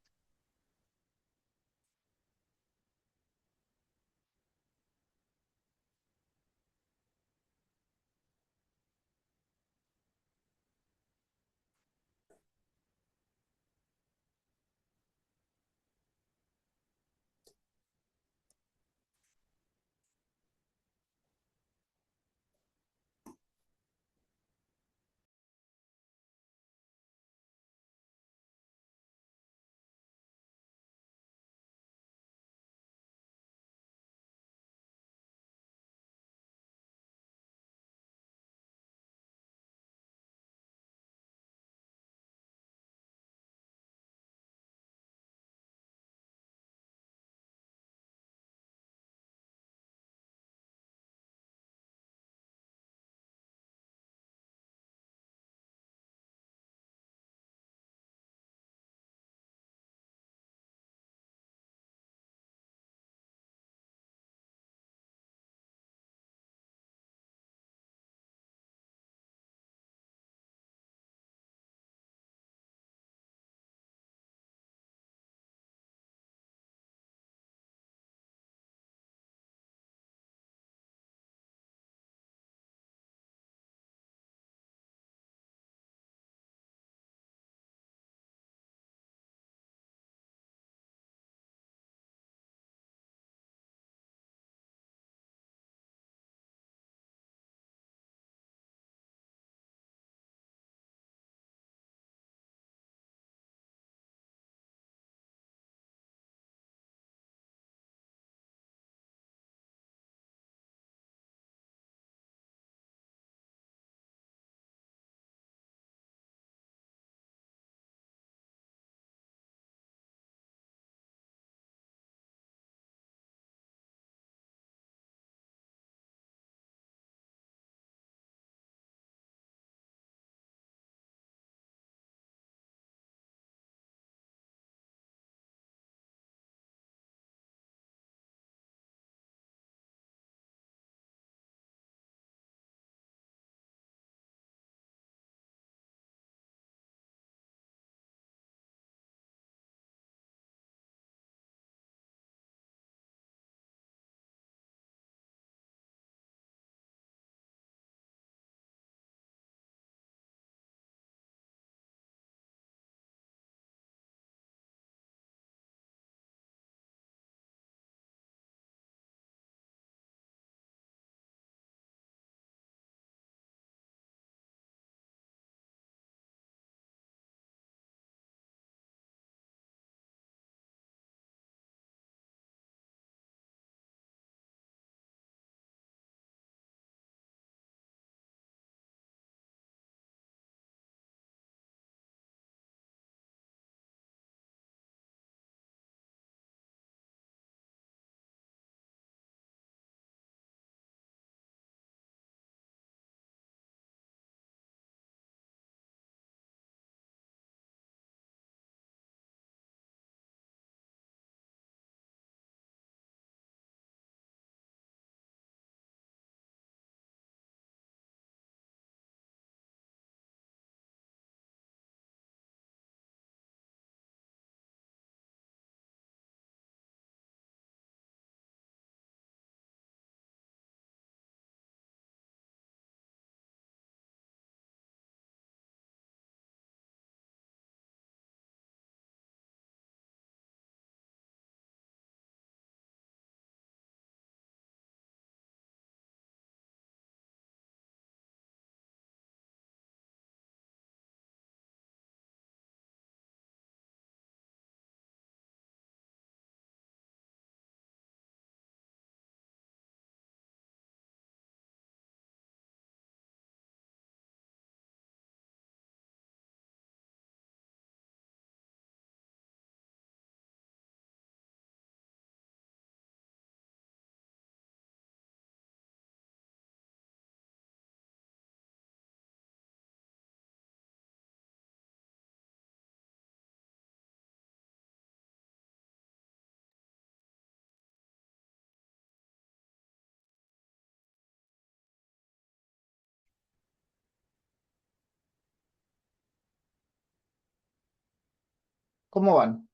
¿Cómo van?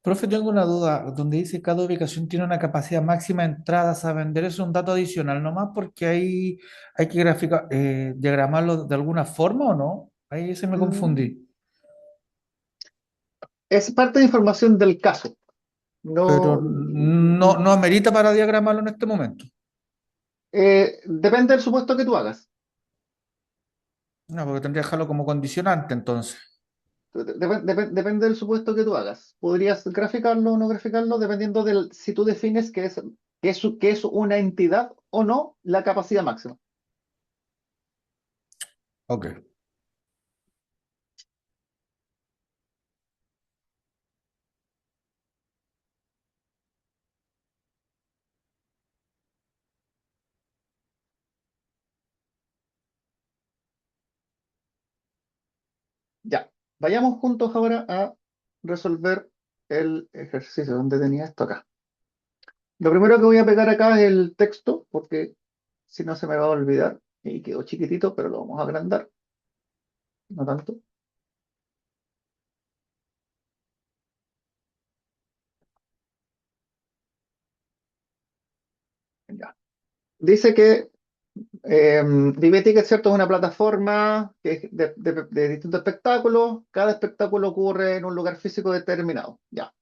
Profe, tengo una duda, donde dice cada ubicación tiene una capacidad máxima de entradas a vender, ¿es un dato adicional nomás porque ahí hay que graficar, diagramarlo de alguna forma o no? Ahí se me Mm, confundí, Es parte de información del caso. pero No, no amerita para diagramarlo en este momento. depende del supuesto que tú hagas. No, porque tendría que dejarlo como condicionante entonces. Depende del supuesto que tú hagas. Podrías graficarlo o no graficarlo dependiendo del si tú defines que es una entidad o no la capacidad máxima. Ok. Ya, vayamos juntos ahora a resolver el ejercicio donde tenía esto acá. Lo primero que voy a pegar acá es el texto, porque si no se me va a olvidar. Y quedó chiquitito, pero lo vamos a agrandar. No tanto. Ya. Dice que Vive Ticket, ¿cierto? Es una plataforma que es de distintos espectáculos. Cada espectáculo ocurre en un lugar físico determinado. Ya.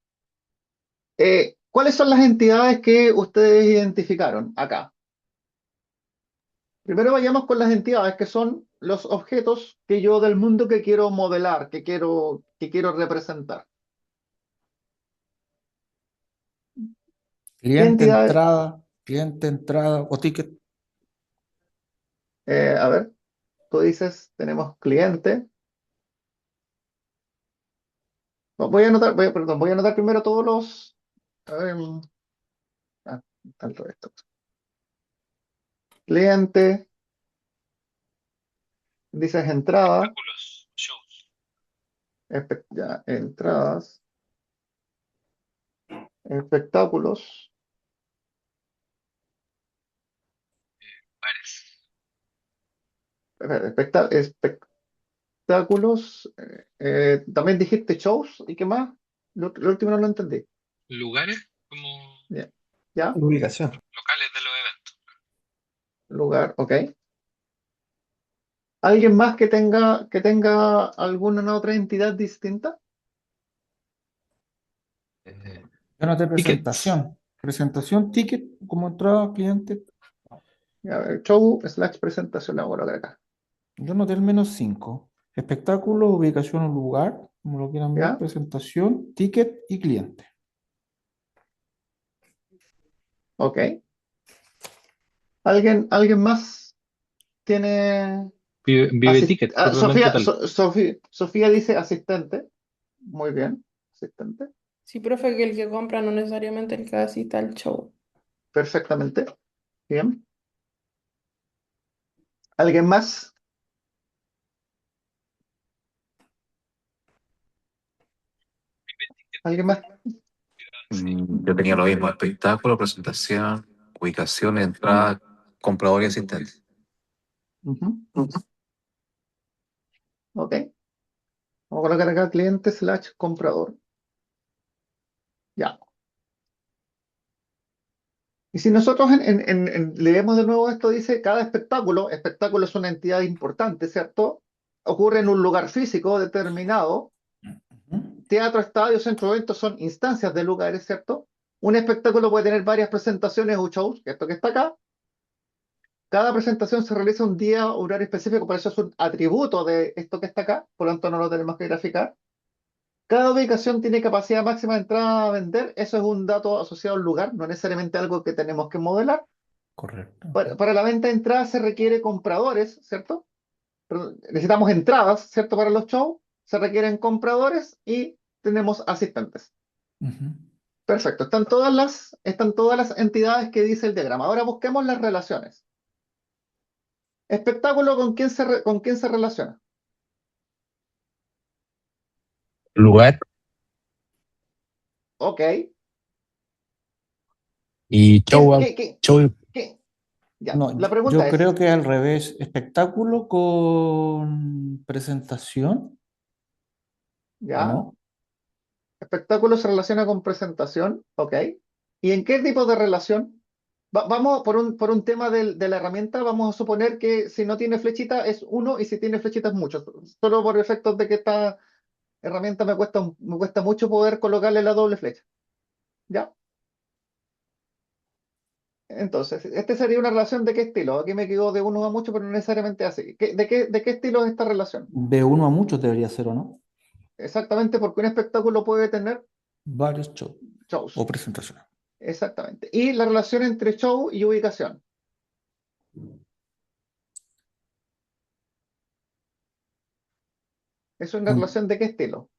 ¿Cuáles son las entidades que ustedes identificaron acá? Primero vayamos con las entidades que son los objetos que yo del mundo que quiero modelar, que quiero representar. ¿Qué entidades? Cliente, entrada o ticket. A ver, tú dices, tenemos cliente. No, perdón, voy a anotar primero todos los. A ver, tanto esto. Cliente, dices entrada, Espectáculos, shows. ya, entradas, espectáculos, Bares. espectáculos, también dijiste shows, ¿y qué más? Lo último no lo entendí. Lugares como Ya, ya, Ubicación. locales de los eventos. lugar, ok. ¿Alguien más que tenga alguna otra entidad distinta? Eh, Yo anoté Tickets. presentación. Presentación, ticket como entrada, cliente. A ver, show / presentación, ahora acá. Yo noté al menos 5. Espectáculo, ubicación o lugar, como lo quieran ver, ¿Ya? presentación, ticket y cliente. Ok. ¿Alguien más tiene Vive Ticket, suplemento tal. Sofía dice asistente. Muy bien, asistente. Sí, profe, que el que compra no necesariamente el que asista al show. Perfectamente. Bien. ¿Alguien más? ¿Alguien más? Yo tenía lo mismo, espectáculo, presentación, ubicación, entrada, comprador y asistente. Ujú. Ok. Vamos a colocar acá cliente / comprador. Ya. Y si nosotros leemos de nuevo esto, dice cada espectáculo es una entidad importante, ¿cierto? Ocurre en un lugar físico determinado. Ujú. Teatro, estadio, centro de eventos son instancias de lugares, ¿cierto? Un espectáculo puede tener varias presentaciones o shows, que esto que está acá. Cada presentación se realiza un día, horario específico, por eso es un atributo de esto que está acá, por lo tanto no lo tenemos que graficar. Cada ubicación tiene capacidad máxima de entrada a vender, eso es un dato asociado al lugar, no necesariamente algo que tenemos que modelar. Correcto. Para la venta de entradas se requiere compradores, ¿cierto? Necesitamos entradas, ¿cierto? Para los shows, se requieren compradores y tenemos asistentes. Ujú. Perfecto, están todas las entidades que dice el diagrama. Ahora busquemos las relaciones. Espectáculo, ¿con quién se relaciona? Lugar Ok. y ¿Quién, qué, qué, show qué? Ya, No, la yo pregunta es, creo que al revés. Espectáculo con presentación, ¿o ¿ya? no? Espectáculo se relaciona con presentación, ok. ¿Y en qué tipo de relación? Vamos por un tema de la herramienta, vamos a suponer que si no tiene flechita es uno y si tiene flechita es mucho. Solo por efectos de que esta herramienta me cuesta mucho poder colocarle la doble flecha. ¿Ya? Entonces, este sería una relación de qué estilo. Aquí me equivoco de uno a mucho, pero no necesariamente así. De qué estilo es esta relación? De uno a muchos debería ser, ¿o no? Exactamente porque un espectáculo puede tener Varios shows shows. o presentaciones. Exactamente. Y la relación entre show y ubicación. ¿Es una Un- relación de qué estilo?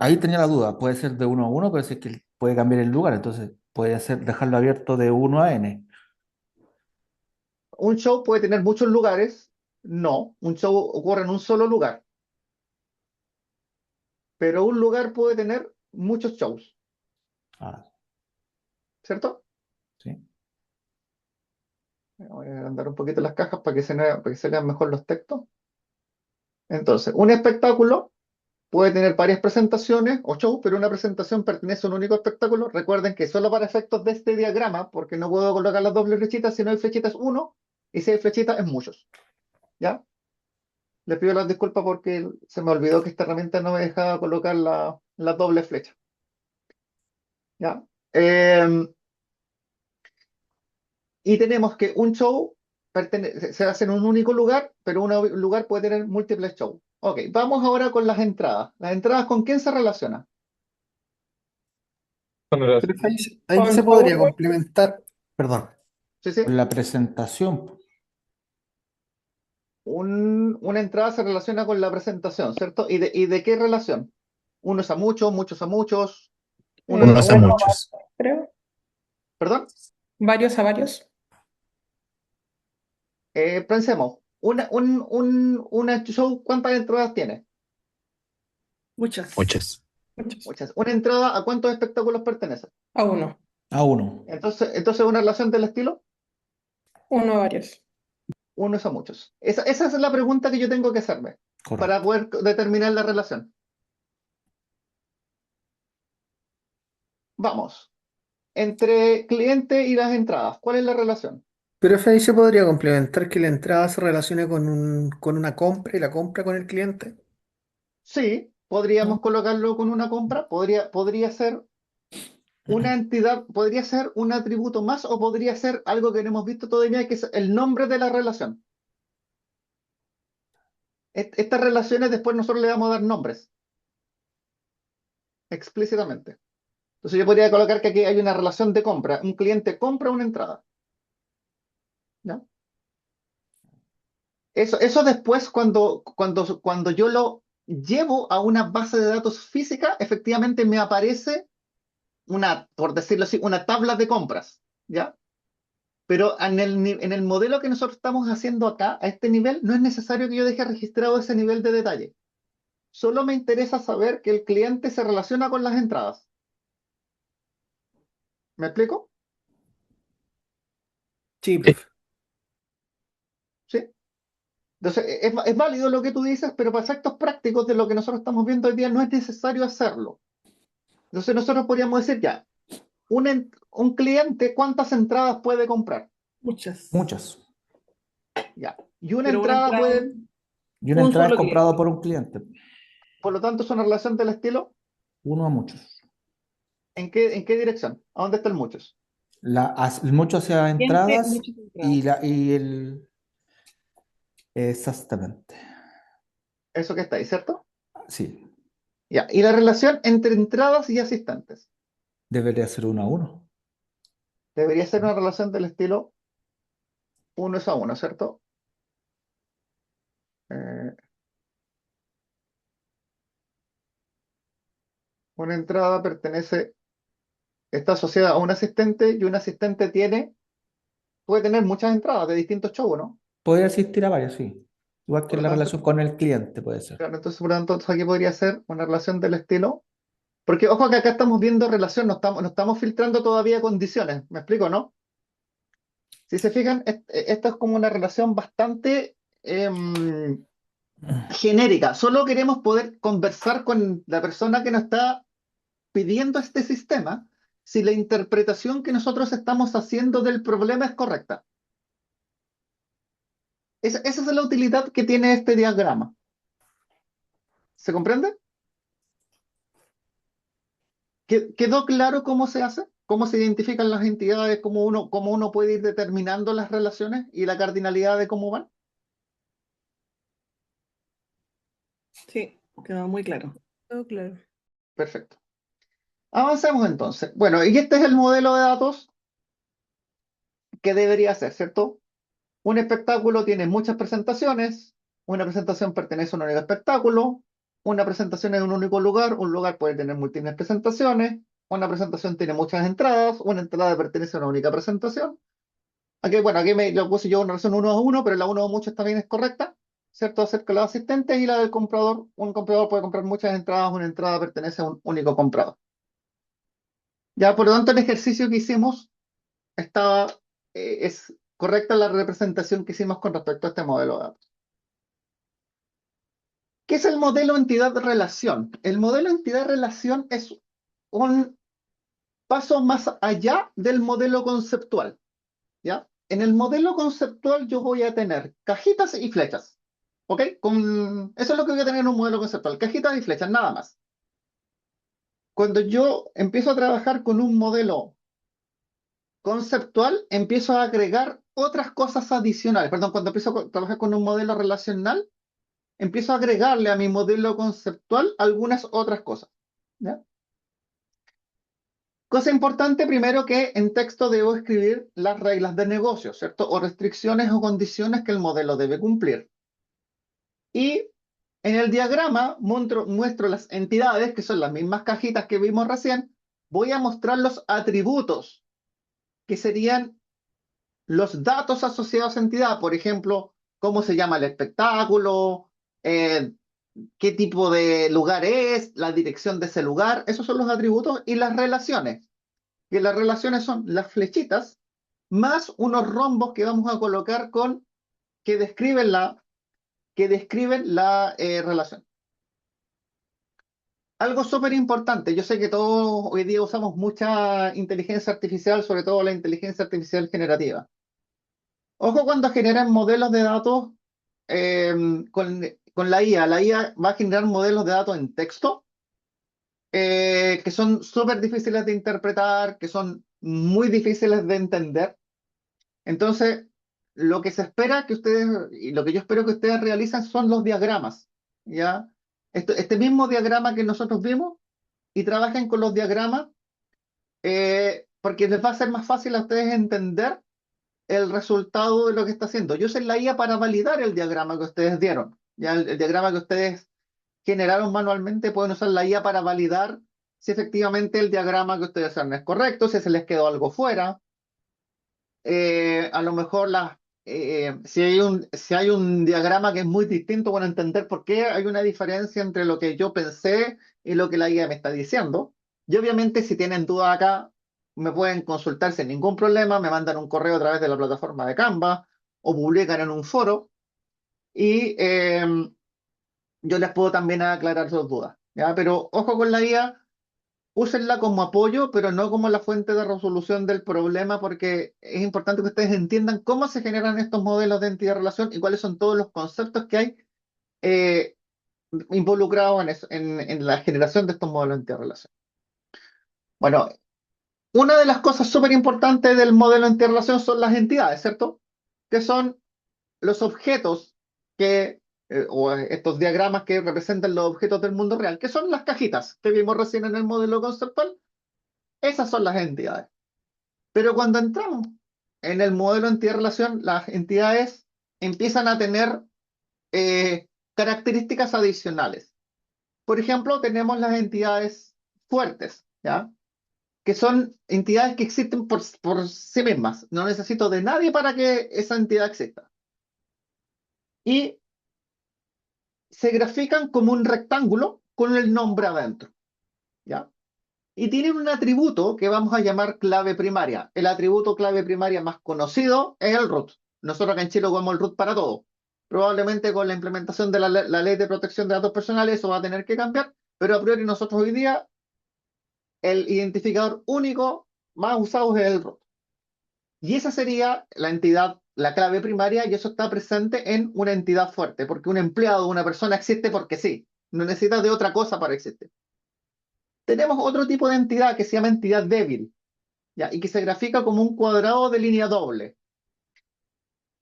Ahí tenía la duda, puede ser de uno a uno, pero sí que puede cambiar el lugar, entonces puede ser dejarlo abierto de uno a n. Un show puede tener muchos lugares. No, un show ocurre en un solo lugar. Pero un lugar puede tener muchos shows, Ah, ¿cierto? sí. Voy a agrandar un poquito las cajas para que se lean mejor los textos. Entonces, un espectáculo puede tener varias presentaciones o shows, pero una presentación pertenece a un único espectáculo. Recuerden que solo para efectos de este diagrama, porque no puedo colocar las dobles flechitas, si no hay flechitas uno, y si hay flechitas es muchos. ¿Ya? Les pido las disculpas porque se me olvidó que esta herramienta no me dejaba colocar la doble flecha. ¿Ya? Y tenemos que un show se hace en un único lugar, pero un lugar puede tener múltiples shows. Ok, vamos ahora con las entradas. ¿Las entradas con quién se relacionan? Pero ahí Con se podría PowerPoint, complementar, perdón, Sí, sí. Con la presentación, Una entrada se relaciona con la presentación, ¿cierto? Y de qué relación? Unos a muchos, muchos a muchos, unos a Unos a varios, uno, muchos. creo. perdón. Varios a varios. Pensemos, una show, ¿cuántas entradas tiene? muchas. Muchas. Muchos. Muchas. Una entrada, ¿a cuántos espectáculos pertenece? A uno. a uno. Entonces una relación del estilo, Uno a varios. unos a muchos. Esa es la pregunta que yo tengo que hacerme para Correcto. poder determinar la relación. Vamos, entre cliente y las entradas, ¿cuál es la relación? Pero ahí se podría complementar que la entrada se relacione con una compra y la compra con el cliente. Sí, ¿No? podríamos colocarlo con una compra, podría ser una entidad, podría ser un atributo más o podría ser algo que no hemos visto todavía, que es el nombre de la relación. Estas relaciones después nosotros le vamos a dar nombres explícitamente. Entonces yo podría colocar que aquí hay una relación de compra. Un cliente compra una entrada. ¿Ya? Eso después, cuando yo lo llevo a una base de datos física, efectivamente me aparece por decirlo así, una tabla de compras. ¿Ya? Pero en el modelo que nosotros estamos haciendo acá, a este nivel, no es necesario que yo deje registrado ese nivel de detalle. Solo me interesa saber que el cliente se relaciona con las entradas. ¿Me explico? Sí, Sí. profe. ¿Sí? Entonces, es válido lo que tú dices, pero para efectos prácticos de lo que nosotros estamos viendo hoy día no es necesario hacerlo. Entonces, nosotros podríamos decir ya, un cliente, ¿cuántas entradas puede comprar? Muchas. Muchas. Ya. Y una Pero una entrada entrada, puede, Y una un entrada es solo comprada cliente. por un cliente. por lo tanto, es una relación del estilo, Uno a muchos. en qué dirección? ¿A dónde están muchos? Mucho hacia Cliente, entradas muchas entradas. y el. Exactamente. Eso que está ahí, ¿cierto? Sí. Ya. Y la relación entre entradas y asistentes. Debería ser uno a uno. Debería ser una relación del estilo uno es a uno, ¿cierto? Eh, una entrada está asociada a un asistente y un asistente puede tener muchas entradas de distintos shows, ¿no? Podría asistir a varios, sí. Igual que Por en lo la tanto, relación con el cliente, puede ser. claro, entonces, por lo tanto, aquí podría ser una relación del estilo. Porque ojo que acá estamos viendo relación, no estamos filtrando todavía condiciones. ¿Me explico, no? Si se fijan, esto es como una relación bastante genérica. Solo queremos poder conversar con la persona que nos está pidiendo este sistema si la interpretación que nosotros estamos haciendo del problema es correcta. Esa es la utilidad que tiene este diagrama. ¿Se comprende? ¿Quedó claro cómo se hace? ¿Cómo se identifican las entidades? Cómo uno puede ir determinando las relaciones y la cardinalidad de cómo van? Sí, quedó muy claro. Todo claro. Perfecto. Avancemos entonces. Bueno, y este es el modelo de datos que debería ser, ¿cierto? Un espectáculo tiene muchas presentaciones, una presentación pertenece a un único espectáculo, una presentación en un único lugar, un lugar puede tener múltiples presentaciones, una presentación tiene muchas entradas, una entrada pertenece a una única presentación. Aquí, bueno, aquí lo puse yo una relación 1 a 1, pero la 1 a muchos también es correcta, ¿cierto? Acerca de los asistentes y la del comprador. Un comprador puede comprar muchas entradas, una entrada pertenece a un único comprador. Ya, por lo tanto, el ejercicio que hicimos estaba, es correcta la representación que hicimos con respecto a este modelo de datos. ¿Qué es el modelo entidad-relación? El modelo entidad-relación es un paso más allá del modelo conceptual, ¿ya? En el modelo conceptual yo voy a tener cajitas y flechas, ¿ok? Eso es lo que voy a tener en un modelo conceptual, cajitas y flechas, nada más. Cuando yo empiezo a trabajar con un modelo conceptual, empiezo a agregar otras cosas adicionales. Perdón, cuando empiezo a trabajar con un modelo relacional, empiezo a agregarle a mi modelo conceptual algunas otras cosas, ¿ya? Cosa importante, primero, que en texto debo escribir las reglas de negocio, ¿cierto? O restricciones o condiciones que el modelo debe cumplir. Y en el diagrama muestro las entidades, que son las mismas cajitas que vimos recién. Voy a mostrar los atributos, que serían los datos asociados a entidad. Por ejemplo, cómo se llama el espectáculo, qué tipo de lugar es, la dirección de ese lugar. Esos son los atributos y las relaciones. Que las relaciones son las flechitas más unos rombos que vamos a colocar que describen la relación. Algo súper importante, yo sé que todos hoy día usamos mucha inteligencia artificial, sobre todo la inteligencia artificial generativa. Ojo cuando generan modelos de datos eh, con la IA. La IA va a generar modelos de datos en texto que son súper difíciles de interpretar, que son muy difíciles de entender. Entonces, lo que se espera que ustedes, y lo que yo espero que ustedes realicen son los diagramas, ¿ya? Este mismo diagrama que nosotros vimos y trabajen con los diagramas porque les va a ser más fácil a ustedes entender el resultado de lo que está haciendo. Yo usé la IA para validar el diagrama que ustedes dieron, ¿ya? El diagrama que ustedes generaron manualmente, pueden usar la IA para validar si efectivamente el diagrama que ustedes hacen es correcto, si se les quedó algo fuera. A lo mejor si hay un diagrama que es muy distinto, bueno, entender por qué hay una diferencia entre lo que yo pensé y lo que la guía me está diciendo. Y obviamente si tienen dudas acá, me pueden consultar sin ningún problema, me mandan un correo a través de la plataforma de Canva o publican en un foro y yo les puedo también aclarar sus dudas, ¿ya? Pero ojo con la guía. Úsenla como apoyo, pero no como la fuente de resolución del problema, porque es importante que ustedes entiendan cómo se generan estos modelos de entidad-relación y cuáles son todos los conceptos que hay eh, involucrados en la generación de estos modelos de entidad-relación. Bueno, una de las cosas súper importantes del modelo de entidad-relación son las entidades, ¿cierto? Que son los objetos o estos diagramas que representan los objetos del mundo real, que son las cajitas que vimos recién en el modelo conceptual. Esas son las entidades. Pero cuando entramos en el modelo entidad-relación, las entidades empiezan a tener características adicionales. Por ejemplo, tenemos las entidades fuertes, ¿ya? Que son entidades que existen por sí mismas. No necesito de nadie para que esa entidad exista. Y se grafican como un rectángulo con el nombre adentro, ¿ya? Y tienen un atributo que vamos a llamar clave primaria. El atributo clave primaria más conocido es el root. Nosotros acá en Chile usamos el root para todo. Probablemente con la implementación de la ley de protección de datos personales eso va a tener que cambiar, pero a priori nosotros hoy día el identificador único más usado es el root. Y esa sería la entidad, la clave primaria, y eso está presente en una entidad fuerte, porque un empleado, una persona existe porque sí, no necesita de otra cosa para existir. Tenemos otro tipo de entidad que se llama entidad débil, ¿ya? Y que se grafica como un cuadrado de línea doble,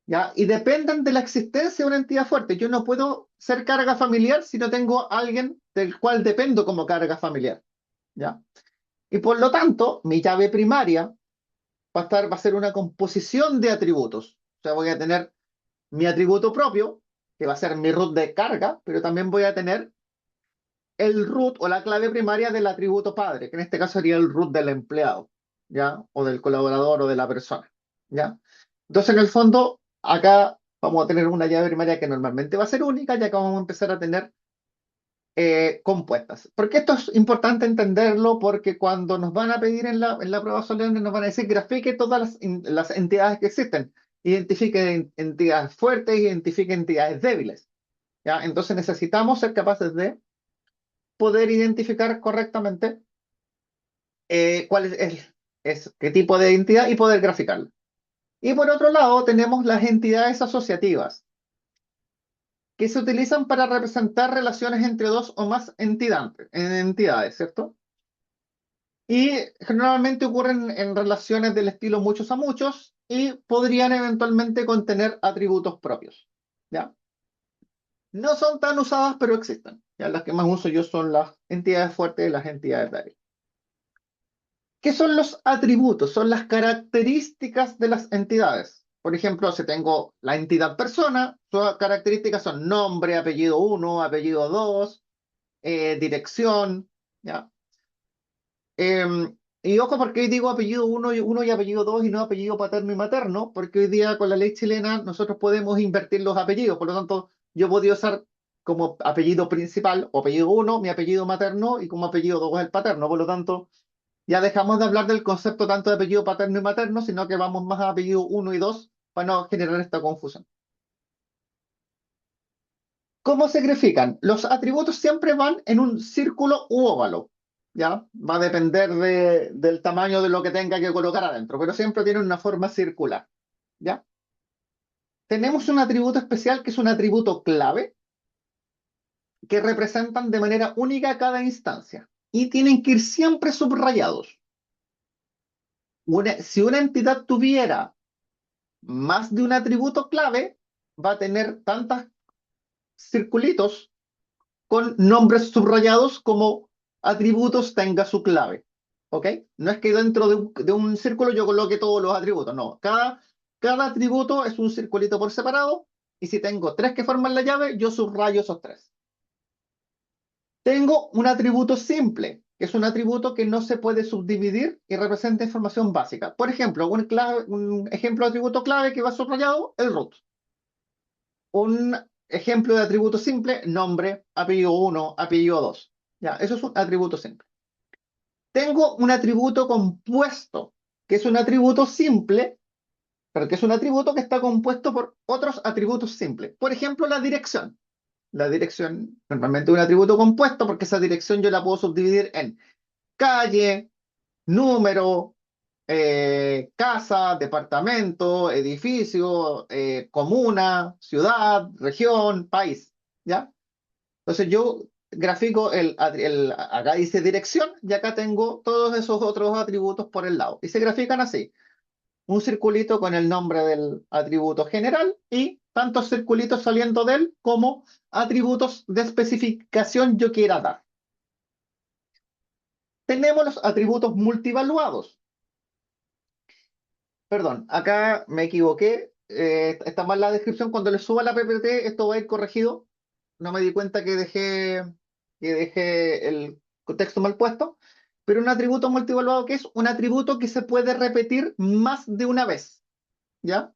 ¿ya? Y dependen de la existencia de una entidad fuerte. Yo no puedo ser carga familiar si no tengo a alguien del cual dependo como carga familiar, ¿ya? Y por lo tanto, mi llave primaria va a ser una composición de atributos. O sea, voy a tener mi atributo propio, que va a ser mi root de carga, pero también voy a tener el root o la clave primaria del atributo padre, que en este caso sería el root del empleado, ¿ya? O del colaborador o de la persona, ¿ya? Entonces, en el fondo, acá vamos a tener una llave primaria que normalmente va a ser única, ya que vamos a empezar a tener compuestas. Porque esto es importante entenderlo, porque cuando nos van a pedir en la prueba solemne, nos van a decir grafique todas las entidades que existen, identifique entidades fuertes, identifique entidades débiles, ¿ya? Entonces necesitamos ser capaces de poder identificar correctamente cuál qué tipo de entidad y poder graficarla. Y por otro lado, tenemos las entidades asociativas, que se utilizan para representar relaciones entre dos o más entidades, ¿cierto? Y generalmente ocurren en relaciones del estilo muchos a muchos y podrían eventualmente contener atributos propios, ¿ya? No son tan usadas, pero existen. ¿Ya? Las que más uso yo son las entidades fuertes y las entidades débiles. ¿Qué son los atributos? Son las características de las entidades. Por ejemplo, si tengo la entidad persona, sus características son nombre, apellido 1, apellido 2, dirección, ¿ya? Y ojo, porque hoy digo apellido 1 y apellido 2 y no apellido paterno y materno, porque hoy día con la ley chilena nosotros podemos invertir los apellidos, por lo tanto yo podría usar como apellido principal o apellido 1 mi apellido materno y como apellido 2 el paterno, por lo tanto ya dejamos de hablar del concepto tanto de apellido paterno y materno, sino que vamos más a apellido 1 y 2 para no generar esta confusión. ¿Cómo se grafican? Los atributos siempre van en un círculo u óvalo, ¿ya? Va a depender del tamaño de lo que tenga que colocar adentro, pero siempre tienen una forma circular, ¿ya? Tenemos un atributo especial que es un atributo clave que representan de manera única cada instancia y tienen que ir siempre subrayados. Si una entidad tuviera más de un atributo clave, va a tener tantos circulitos con nombres subrayados como atributos tenga su clave. ¿Ok? No es que dentro de un círculo yo coloque todos los atributos, no. Cada atributo es un circulito por separado y si tengo 3 que forman la llave, yo subrayo esos 3. Tengo un atributo simple, que es un atributo que no se puede subdividir y representa información básica. Por ejemplo, un ejemplo de atributo clave que va subrayado, el root. Un ejemplo de atributo simple, nombre, apellido 1, apellido 2. Ya, eso es un atributo simple. Tengo un atributo compuesto, que es un atributo simple, pero que es un atributo que está compuesto por otros atributos simples. Por ejemplo, la dirección. La dirección normalmente es un atributo compuesto porque esa dirección yo la puedo subdividir en calle, número, casa, departamento, edificio, comuna, ciudad, región, país, ¿ya? Entonces yo grafico acá dice dirección y acá tengo todos esos otros atributos por el lado. Y se grafican así. Un circulito con el nombre del atributo general y tantos circulitos saliendo de él como atributos de especificación yo quiera dar. Tenemos los atributos multivaluados. Perdón, acá me equivoqué. Está mal la descripción. Cuando le suba la PPT, esto va a ir corregido. No me di cuenta que dejé el texto mal puesto. Pero un atributo multivaluado, que es un atributo que se puede repetir más de una vez, ¿ya?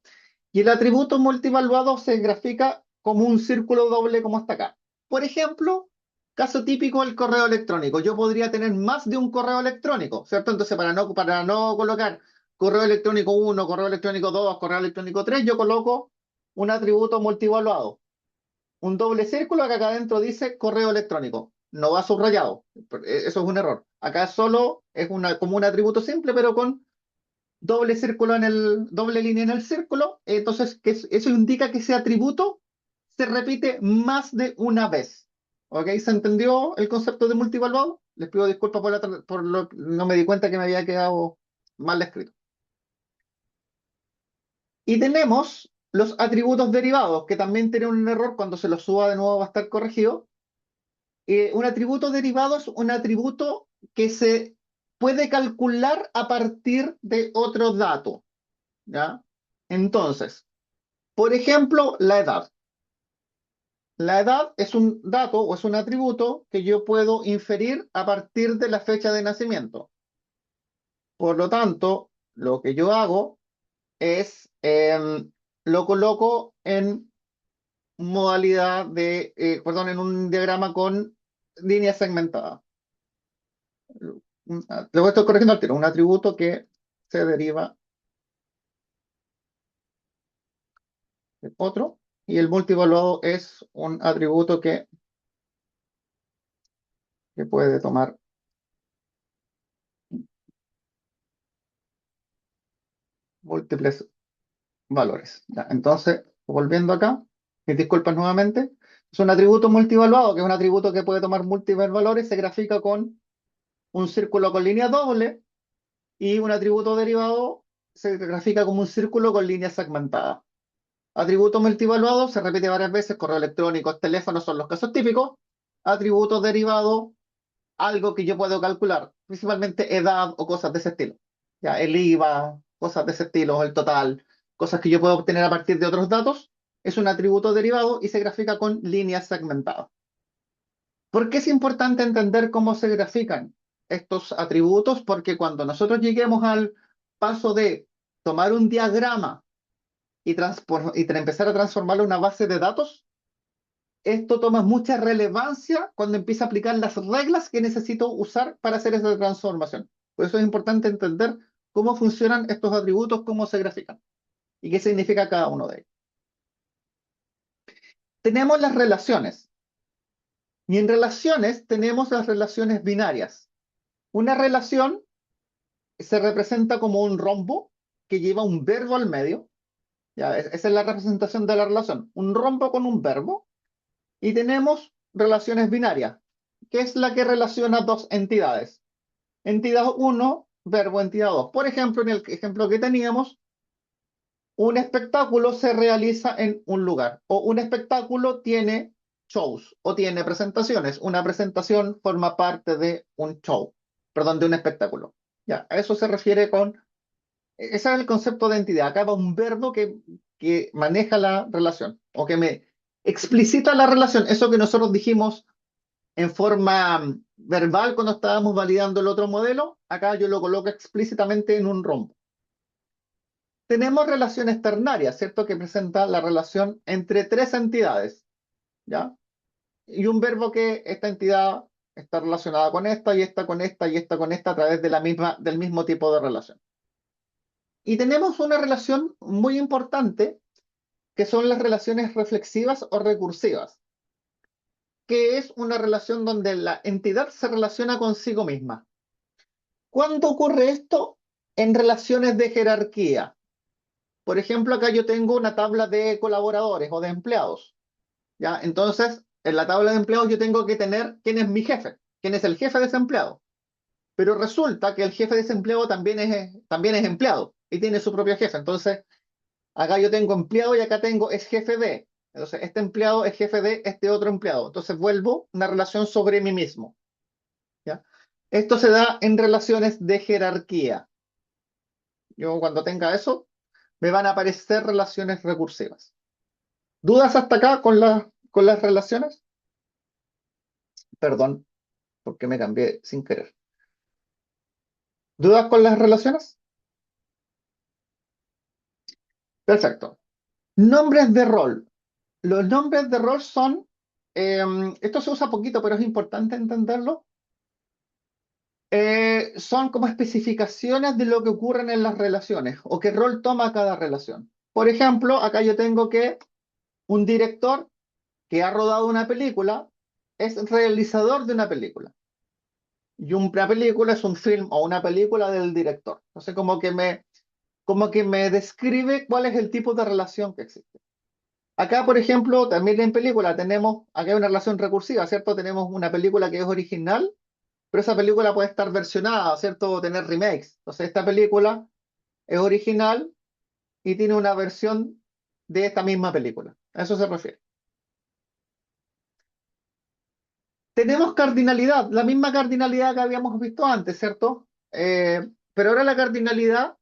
Y el atributo multivaluado se grafica como un círculo doble como está acá. Por ejemplo, caso típico del correo electrónico. Yo podría tener más de un correo electrónico, ¿cierto? Entonces, para no colocar correo electrónico 1, correo electrónico 2, correo electrónico 3, yo coloco un atributo multivaluado. un doble círculo que acá adentro dice correo electrónico. No va subrayado. Eso es un error. Acá solo es como un atributo simple, pero con doble círculo doble línea en el círculo. Entonces, eso indica que ese atributo se repite más de una vez. ¿Ok? ¿Se entendió el concepto de multivaluado? Les pido disculpas no me di cuenta que me había quedado mal escrito. Y tenemos los atributos derivados, que también tienen un error. Cuando se los suba de nuevo va a estar corregido. Un atributo derivado es un atributo que se puede calcular a partir de otro dato, ¿ya? Entonces, por ejemplo, la edad. La edad es un dato o es un atributo que yo puedo inferir a partir de la fecha de nacimiento. Por lo tanto, lo que yo hago es, lo coloco en modalidad perdón, en un diagrama con líneas segmentadas. Luego estoy corrigiendo al tiro, un atributo que se deriva de otro, y el multivaluado es un atributo que puede tomar múltiples valores. ¿Ya? Entonces, volviendo acá, mis disculpas nuevamente, es un atributo multivaluado, que es un atributo que puede tomar múltiples valores, se grafica con un círculo con línea doble, y un atributo derivado se grafica como un círculo con líneas segmentadas. Atributo multivaluado se repite varias veces, correo electrónico, teléfono son los casos típicos. Atributo derivado, algo que yo puedo calcular, principalmente edad o cosas de ese estilo. Ya, el IVA, cosas de ese estilo, el total, cosas que yo puedo obtener a partir de otros datos, es un atributo derivado y se grafica con líneas segmentadas. ¿Por qué es importante entender cómo se grafican estos atributos? Porque cuando nosotros lleguemos al paso de tomar un diagrama y empezar a transformarlo en una base de datos, esto toma mucha relevancia cuando empieza a aplicar las reglas que necesito usar para hacer esa transformación. Por eso es importante entender cómo funcionan estos atributos, cómo se grafican y qué significa cada uno de ellos. Tenemos las relaciones. Y en relaciones tenemos las relaciones binarias. Una relación se representa como un rombo que lleva un verbo al medio. Ya, esa es la representación de la relación. Un rombo con un verbo. Y tenemos relaciones binarias, que es la que relaciona dos entidades. Entidad 1, verbo entidad 2. Por ejemplo, en el ejemplo que teníamos, un espectáculo se realiza en un lugar, o un espectáculo tiene shows, o tiene presentaciones. Una presentación forma parte de un show, perdón, de un espectáculo. Ya, a eso se refiere ese es el concepto de entidad. Acá va un verbo que maneja la relación, o que me explicita la relación, eso que nosotros dijimos en forma verbal cuando estábamos validando el otro modelo, acá yo lo coloco explícitamente en un rombo. Tenemos relaciones ternarias, ¿cierto? Que presenta la relación entre tres entidades, ¿ya? Y un verbo que esta entidad está relacionada con esta, y esta con esta, y esta con esta, a través del mismo tipo de relación. Y tenemos una relación muy importante, que son las relaciones reflexivas o recursivas, que es una relación donde la entidad se relaciona consigo misma. ¿Cuándo ocurre esto? En relaciones de jerarquía. Por ejemplo, acá yo tengo una tabla de colaboradores o de empleados, ¿ya? Entonces, en la tabla de empleados yo tengo que tener quién es mi jefe, quién es el jefe de ese empleado. Pero resulta que el jefe de ese empleado también es empleado y tiene su propio jefe. Entonces, acá yo tengo empleado y acá tengo es jefe de. Entonces, este empleado es jefe de este otro empleado. Entonces, vuelvo una relación sobre mí mismo, ¿ya? Esto se da en relaciones de jerarquía. Yo cuando tenga eso, me van a aparecer relaciones recursivas. ¿Dudas hasta acá con las relaciones? Perdón, porque me cambié sin querer. ¿Dudas con las relaciones? Perfecto. Nombres de rol. Los nombres de rol son, esto se usa poquito, pero es importante entenderlo. Son como especificaciones de lo que ocurren en las relaciones o qué rol toma cada relación. Por ejemplo, acá yo tengo que un director que ha rodado una película es realizador de una película. Y una película es un film o una película del director. Entonces, como que me describe cuál es el tipo de relación que existe. Acá, por ejemplo, también en película acá hay una relación recursiva, ¿cierto? Tenemos una película que es original, pero esa película puede estar versionada, ¿cierto? O tener remakes. Entonces, esta película es original y tiene una versión de esta misma película. A eso se refiere. Tenemos cardinalidad, la misma cardinalidad que habíamos visto antes, ¿cierto? Pero ahora la cardinalidad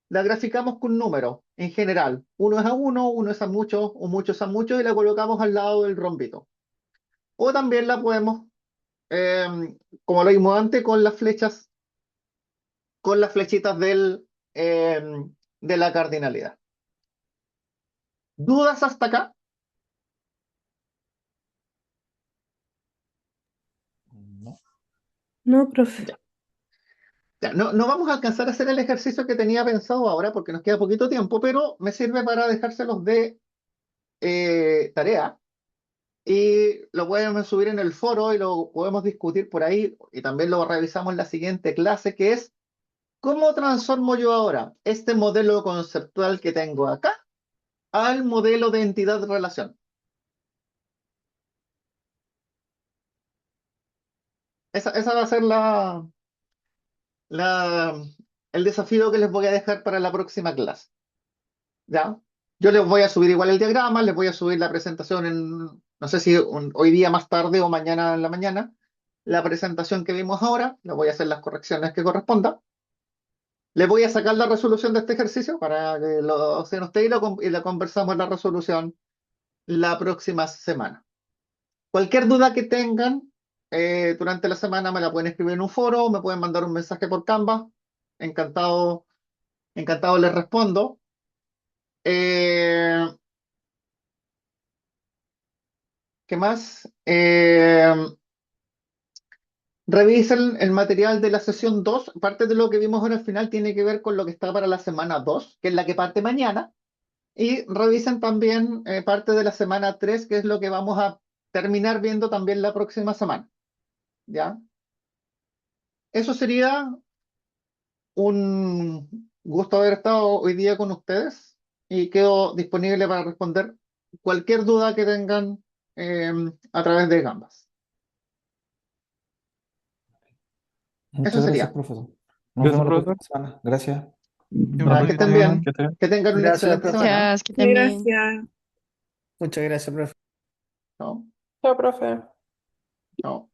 la graficamos con números en general. Uno es a uno, uno es a muchos, o muchos a muchos, y la colocamos al lado del rombito. O también la podemos, eh, como lo vimos antes, con las flechas, con las flechitas eh, de la cardinalidad. ¿Dudas hasta acá? No. No, profe. Ya, no vamos a alcanzar a hacer el ejercicio que tenía pensado ahora porque nos queda poquito tiempo, pero me sirve para dejárselos de tarea y lo podemos subir en el foro y lo podemos discutir por ahí y también lo revisamos en la siguiente clase, que es ¿cómo transformo yo ahora este modelo conceptual que tengo acá al modelo de entidad-relación? Esa va a ser la, el desafío que les voy a dejar para la próxima clase. ¿Ya? Yo les voy a subir igual el diagrama, les voy a subir la presentación no sé si hoy día más tarde o mañana en la mañana, la presentación que vimos ahora, les voy a hacer las correcciones que correspondan. Les voy a sacar la resolución de este ejercicio para que lo sean ustedes y la conversamos la resolución la próxima semana. Cualquier duda que tengan durante la semana me la pueden escribir en un foro, me pueden mandar un mensaje por Canva. Encantado, encantado les respondo. Eh, ¿Qué más? Revisen el material de la sesión 2. Parte de lo que vimos ahora al final tiene que ver con lo que está para la semana 2, que es la que parte mañana. Y revisen también parte de la semana 3, que es lo que vamos a terminar viendo también la próxima semana. ¿Ya? Eso sería un gusto haber estado hoy día con ustedes y quedo disponible para responder cualquier duda que tengan a través de Gambas. Eso Muchas gracias, sería. profesor. Nos Gracias, vemos la próxima profesor. semana. Gracias. Ya, Nada, profe, que que estén esté bien. bien. Que esté bien. Que tengan una Gracias, excelente profe. semana. Gracias, que también. Gracias. Muchas gracias, profe. Chao, Chao, profe. chao.